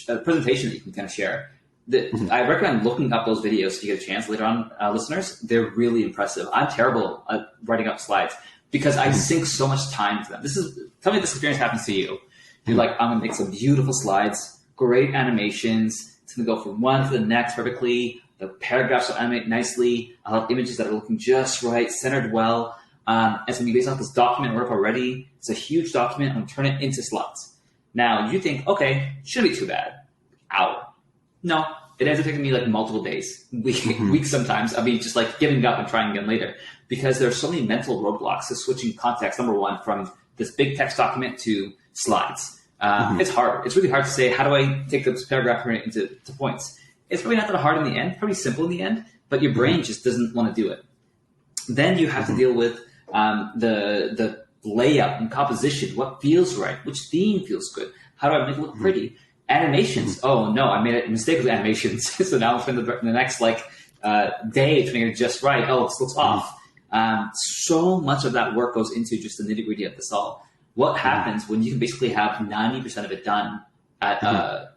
a presentation that you can kind of share. I recommend looking up those videos if you get a chance later on, listeners. They're really impressive. I'm terrible at writing up slides because I sink so much time into them. Tell me this experience happens to you. You're like, I'm going to make some beautiful slides, great animations. It's going to go from one to the next perfectly. The paragraphs will animate nicely. I'll have images that are looking just right, centered well. And so when you base off this document work already, it's a huge document. I'm going to turn it into slides. Now you think, okay, shouldn't be too bad. Hour. No, it ends up taking me like multiple days, weeks sometimes. I'll be just like giving up and trying again later because there's so many mental roadblocks to switching context. Number one, from this big text document to slides. It's hard. It's really hard to say, how do I take this paragraph and turn it into points? It's probably not that hard in the end, probably simple in the end, but your brain just doesn't want to do it. Then you have to deal with the layout and composition, what feels right, which theme feels good, how do I make it look pretty? Animations. Oh no, I made a mistake with animations. So now I'm spending the next day trying to get it just right. Oh, this looks off. So much of that work goes into just the nitty gritty of this all. What happens when you can basically have 90% of it done at a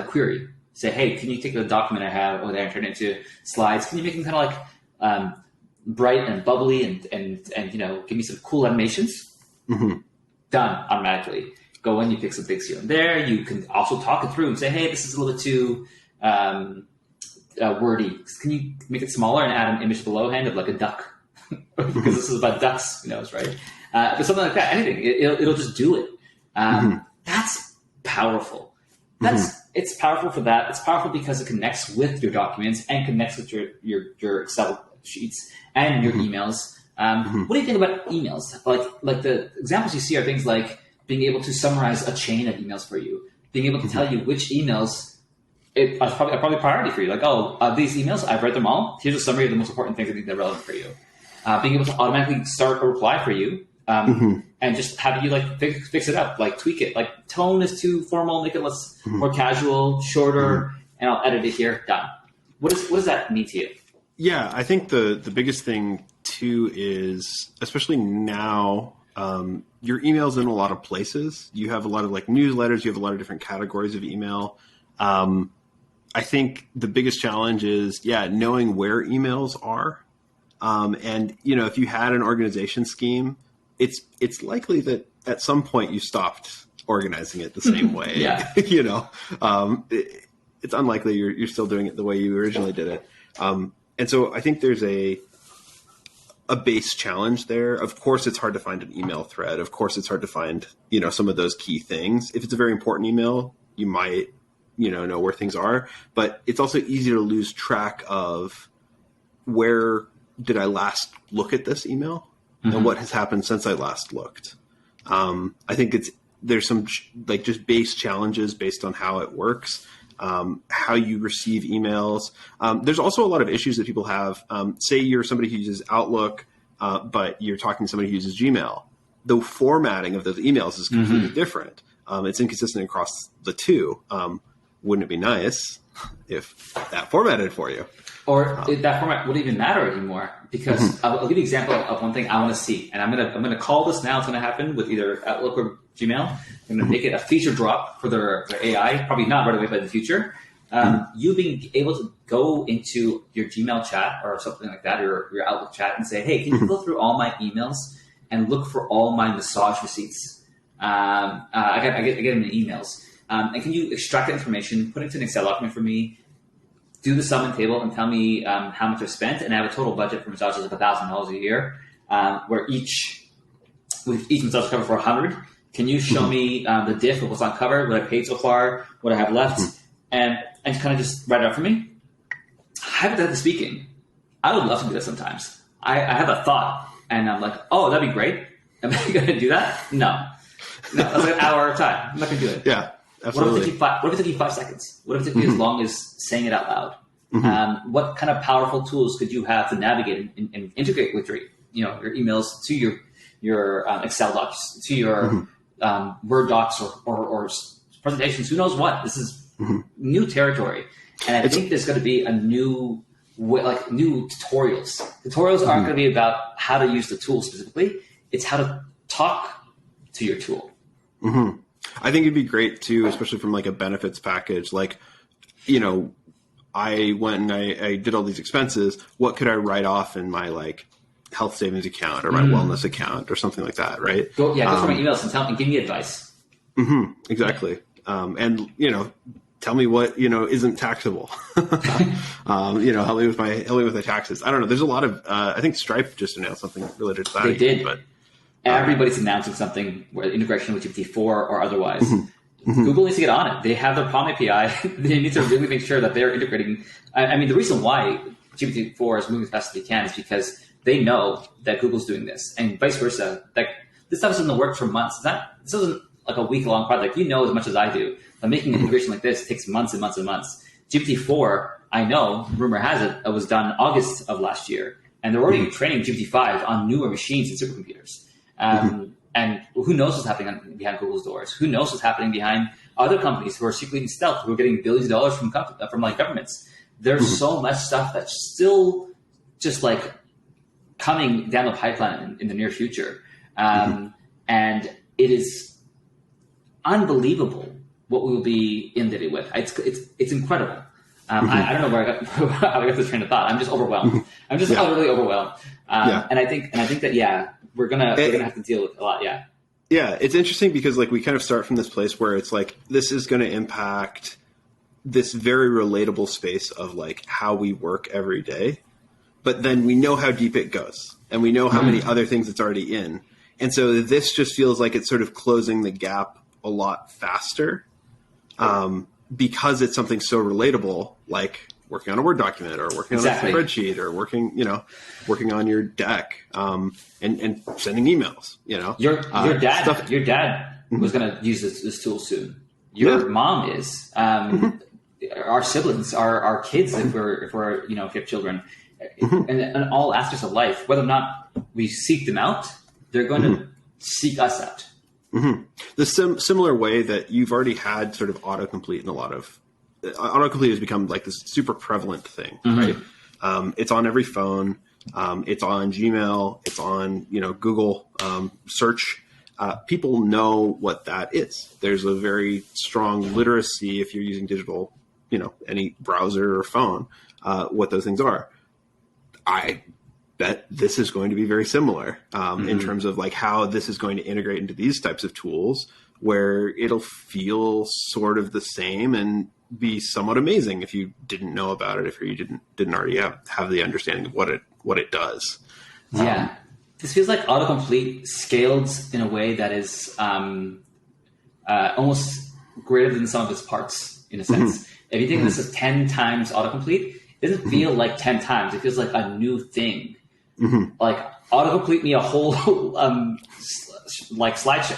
query? Say, hey, can you take the document I have over there and turn it into slides? Can you make them kind of like bright and bubbly and give me some cool animations? Done automatically. Go in, you pick some things here and there. You can also talk it through and say, hey, this is a little bit too wordy. Can you make it smaller and add an image belohand of like a duck? Because this is about ducks, right? But something like that, anything. It'll just do it. That's powerful. It's powerful for that. It's powerful because it connects with your documents and connects with your Excel sheets and your emails. What do you think about emails? Like the examples you see are things like being able to summarize a chain of emails for you, being able to tell you which emails are probably priority for you. Like, these emails, I've read them all. Here's a summary of the most important things I think that are relevant for you. Being able to automatically start a reply for you and just have you like fix it up, like tweak it. Like tone is too formal, make it less more casual, shorter, and I'll edit it here. Done. What does that mean to you? Yeah, I think the biggest thing too is, especially now, your email's in a lot of places. You have a lot of like newsletters. You have a lot of different categories of email. I think the biggest challenge is, knowing where emails are. And if you had an organization scheme, it's likely that at some point you stopped organizing it the same way. Yeah. It's unlikely you're still doing it the way you originally did it. And so I think there's a base challenge there. Of course, it's hard to find an email thread. Of course, it's hard to find, some of those key things. If it's a very important email, you might, know where things are. But it's also easy to lose track of where did I last look at this email and what has happened since I last looked. I think there's some like just base challenges based on how it works. How you receive emails. There's also a lot of issues that people have. Say you're somebody who uses Outlook, but you're talking to somebody who uses Gmail. The formatting of those emails is completely different. It's inconsistent across the two. Wouldn't it be nice if that formatted for you? Or if that format wouldn't even matter anymore, because I'll give you an example of one thing I want to see, and I'm gonna call this now. It's gonna happen with either Outlook or Gmail. I'm gonna make it a feature drop for their AI, probably not right away, but in the future. You being able to go into your Gmail chat or something like that, or your Outlook chat, and say, hey, can you go through all my emails and look for all my massage receipts? I get them in emails, and can you extract that information, put it into an Excel document for me? Do the sum and table and tell me how much I've spent, and I have a total budget for massages of $1,000 a year, where each massage is covered for $100. Can you show me the diff of what's on cover, what I paid so far, what I have left, and kind of just write it out for me? Hypothetically speaking, I would love to do that sometimes. I have a thought, and I'm like, oh, that'd be great. Am I going to do that? No, that's like an hour of time. I'm not going to do it. Yeah. Absolutely. What if it took you 5 seconds? What if it took you as long as saying it out loud? What kind of powerful tools could you have to navigate and integrate with your emails to your Excel docs, to your Word docs or presentations? Who knows what? This is new territory, and I think there's going to be a new way, like new tutorials. Tutorials aren't going to be about how to use the tool specifically. It's how to talk to your tool. I think it'd be great too, especially from like a benefits package. Like, I went and I did all these expenses. What could I write off in my like health savings account or my wellness account or something like that, right? Go through my emails and give me advice. Exactly. And, tell me what, isn't taxable. Help me with my taxes. I don't know. There's a lot of, I think Stripe just announced something related to that. They did. But everybody's announcing something, integration with GPT-4 or otherwise. Google needs to get on it. They have their Palm API. They need to really make sure that they're integrating. I mean, the reason why GPT-4 is moving as fast as they can is because they know that Google's doing this, and vice versa. Like, this stuff is in the works for months. This isn't like a week-long project. You know as much as I do. But making an integration like this takes months and months and months. GPT-4, I know, rumor has it was done August of last year, and they're already training GPT-5 on newer machines and supercomputers. And who knows what's happening behind Google's doors? Who knows what's happening behind other companies who are secretly in stealth, who are getting billions of dollars from like governments? There's so much stuff that's still just like coming down the pipeline in the near future. And it is unbelievable what we will be inundated with. It's incredible. I don't know where how I got this train of thought. I'm just overwhelmed. I'm just utterly overwhelmed. And I think that, we're gonna have to deal with a lot. Yeah. Yeah. It's interesting because like we kind of start from this place where it's like, this is going to impact this very relatable space of like how we work every day. But then we know how deep it goes and we know how many other things it's already in. And so this just feels like it's sort of closing the gap a lot faster because it's something so relatable, like working on a Word document or working on a spreadsheet or working on your deck and sending emails, Your dad was going to use this tool soon. Your mom is. Our siblings, our kids, if you have children, and all aspects of life, whether or not we seek them out, they're going to seek us out. The similar way that you've already had sort of autocomplete in a lot of autocomplete has become like this super prevalent thing, right? It's on every phone. It's on Gmail. It's on, Google search. People know what that is. There's a very strong literacy if you're using digital, any browser or phone, what those things are. I bet this is going to be very similar in terms of like how this is going to integrate into these types of tools where it'll feel sort of the same and be somewhat amazing if you didn't know about it, if you didn't already have the understanding of what it does. Yeah. This feels like autocomplete scaled in a way that is almost greater than some of its parts in a sense. If you think this is 10 times autocomplete, it doesn't feel like 10 times. It feels like a new thing. Like autocomplete me a whole like slideshow.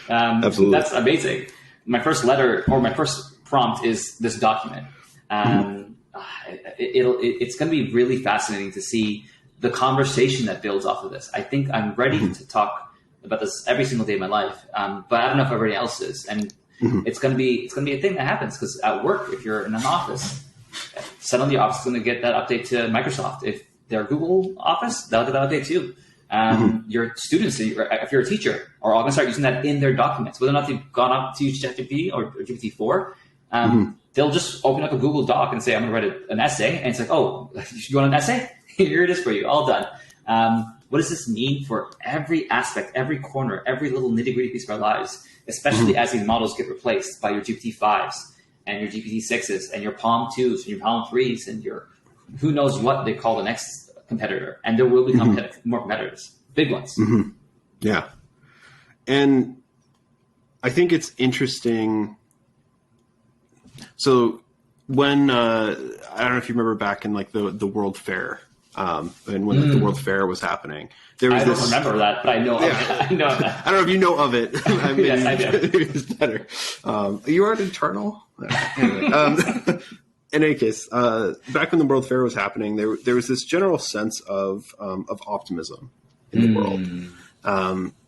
Absolutely. That's amazing. My first letter or my first prompt is this document. It's going to be really fascinating to see the conversation that builds off of this. I think I'm ready to talk about this every single day of my life, but I don't know if everybody else is. And it's going to be a thing that happens because at work, if you're in an office, suddenly the office is going to get that update to Microsoft. If they're Google Office, they'll get that update too. Your students, if you're a teacher, are all going to start using that in their documents, whether or not they've gone up to use ChatGPT or GPT-4. They'll just open up a Google Doc and say, I'm going to write an essay. And it's like, oh, you want an essay? Here it is for you, all done. What does this mean for every aspect, every corner, every little nitty-gritty piece of our lives, especially as these models get replaced by your GPT-5s and your GPT-6s and your Palm 2s and your Palm 3s and your who knows what they call the next competitor. And there will become more competitors, big ones. Yeah. And I think it's interesting. So when, I don't know if you remember back in like the World Fair, and when like, the World Fair was happening, there was I don't remember that, but I know of it. I know of that. I don't know if you know of it. Maybe, yes, I do. Maybe it's better. You aren't eternal. Anyway, in any case, back when the World Fair was happening, there was this general sense of optimism in the world.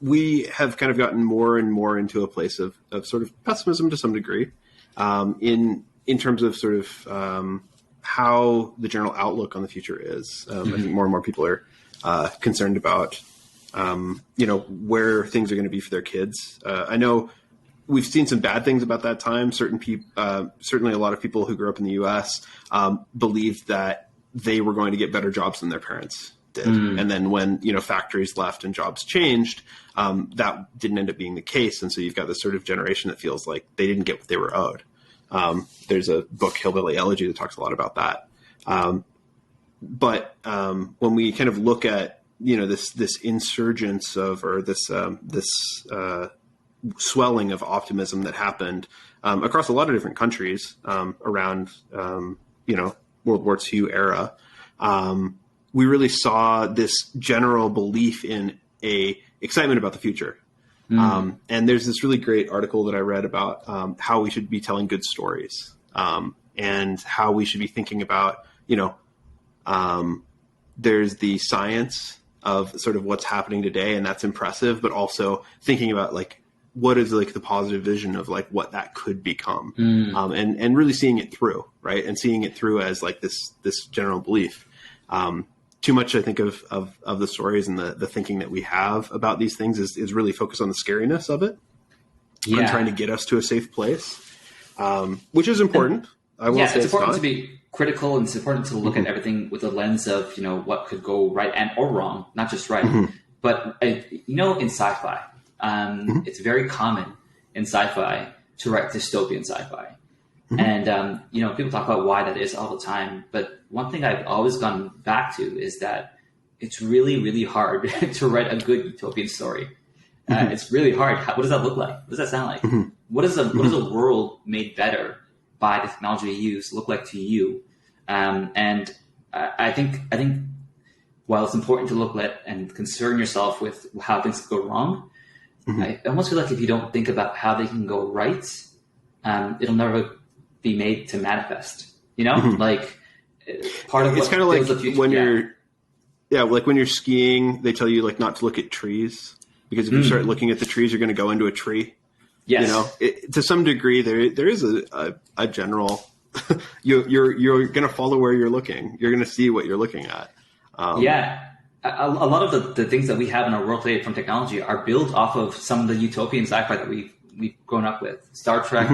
We have kind of gotten more and more into a place of sort of pessimism to some degree, in terms of sort of how the general outlook on the future is. I think more and more people are concerned about, where things are going to be for their kids. I know we've seen some bad things about that time. Certain people, certainly a lot of people who grew up in the U.S. Believed that they were going to get better jobs than their parents did. And then when, factories left and jobs changed, that didn't end up being the case. And so you've got this sort of generation that feels like they didn't get what they were owed. There's a book, Hillbilly Elegy, that talks a lot about that. But when we kind of look at, this insurgence or this swelling of optimism that happened across a lot of different countries around, World War II era, we really saw this general belief in a excitement about the future. And there's this really great article that I read about how we should be telling good stories and how we should be thinking about, there's the science of sort of what's happening today, and that's impressive, but also thinking about like, what is like the positive vision of like what that could become, and really seeing it through, right? And seeing it through as like this general belief. Too much, I think, of the stories and the thinking that we have about these things is really focused on the scariness of it and trying to get us to a safe place, which is important. It's important to be critical, and it's important to look at everything with a lens of, what could go right or wrong, not just right. But, in sci-fi, it's very common in sci-fi to write dystopian sci-fi. And, people talk about why that is all the time. But one thing I've always gone back to is that it's really, really hard to write a good utopian story. It's really hard. What does that look like? What does that sound like? What does a world made better by the technology you use look like to you? And I think while it's important to look at and concern yourself with how things could go wrong, I almost feel like if you don't think about how they can go right, it'll never be made to manifest. Like part of it's kind of like when when you're skiing, they tell you like not to look at trees, because if you start looking at the trees, you're going to go into a tree. Yes. To some degree, there is a general. You're going to follow where you're looking. You're going to see what you're looking at. A lot of the things that we have in our world today from technology are built off of some of the utopian sci-fi that we've grown up with. Star Trek.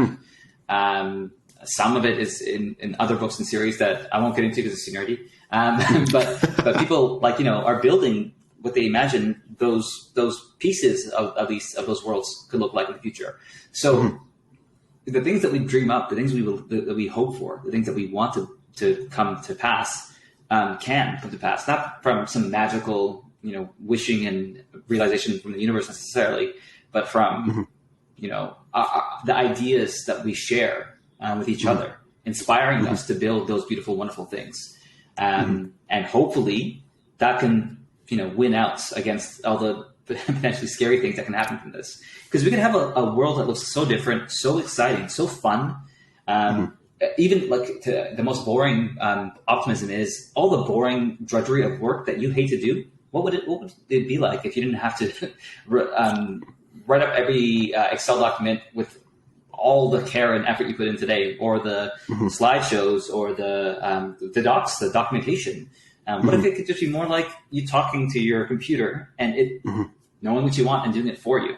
Some of it is in other books and series that I won't get into because it's too nerdy. But people are building what they imagine those pieces of at least of those worlds could look like in the future. So the things that we dream up, the things that we hope for, the things that we want to come to pass, can come to pass, not from some magical, wishing and realization from the universe necessarily, but from, the ideas that we share with each other, inspiring us to build those beautiful, wonderful things. And hopefully that can, win out against all the potentially scary things that can happen from this. Because we can have a world that looks so different, so exciting, so fun. Even like the most boring optimism is all the boring drudgery of work that you hate to do. What would it be like if you didn't have to write up every Excel document with all the care and effort you put in today, or the slideshows, or the docs, the documentation? What if it could just be more like you talking to your computer and it knowing what you want and doing it for you?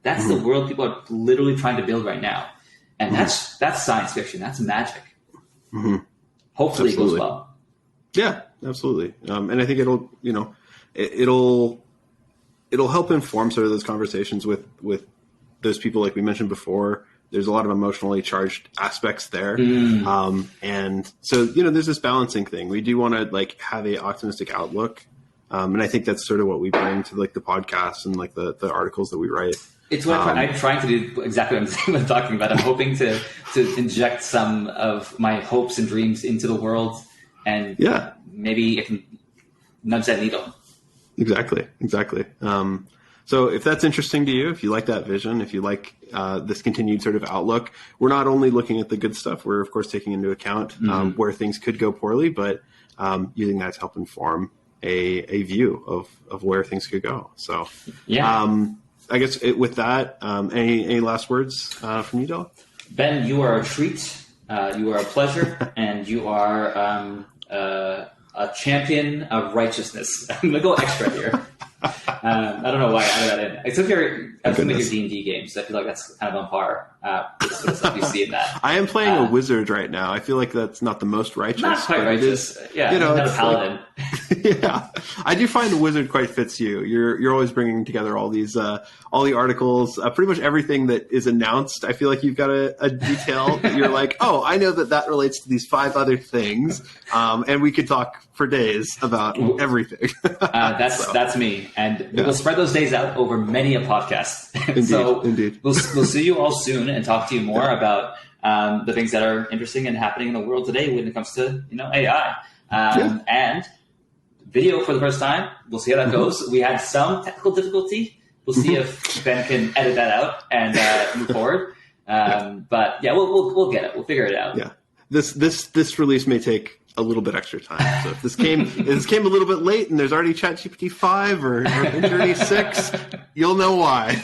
That's the world people are literally trying to build right now. And that's science fiction. That's magic. Hopefully it goes well. Yeah, absolutely. And I think it'll help inform sort of those conversations with those people, like we mentioned before. There's a lot of emotionally charged aspects there. And so, there's this balancing thing. We do want to like have a optimistic outlook. And I think that's sort of what we bring to like the podcast and like the articles that we write. It's what I'm trying to do exactly what I'm talking about. I'm hoping to inject some of my hopes and dreams into the world, and maybe it can nudge that needle. Exactly. So if that's interesting to you, if you like that vision, if you like this continued sort of outlook, we're not only looking at the good stuff, we're of course taking into account where things could go poorly, but using that to help inform a view of where things could go. So I guess with that, any last words from you, Della? Ben, you are a treat. You are a pleasure, and you are a champion of righteousness. I'm going to go extra here. I don't know why I added that in. Except your D&D games. I feel like that's kind of on par with sort of stuff you see in that. I am playing a wizard right now. I feel like that's not the most righteous. Not quite righteous. Yeah, not a paladin. Like, yeah, I do find the wizard quite fits you. You're always bringing together all these all the articles, pretty much everything that is announced. I feel like you've got a detail that you're like, oh, I know that relates to these 5 other things, and we could talk for days about everything. That's me, and we'll spread those days out over many a podcast. Indeed. We'll see you all soon and talk to you more about the things that are interesting and happening in the world today when it comes to AI and video for the first time. We'll see how that goes. We had some technical difficulty. We'll see if Ben can edit that out and move forward. But yeah, we'll get it. We'll figure it out. Yeah, this release may take a little bit extra time. So if this came a little bit late and there's already ChatGPT 5 or Journey 6, you'll know why.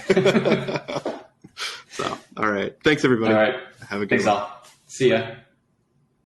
So, all right. Thanks everybody. All right. Have a good one. Thanks all. See ya.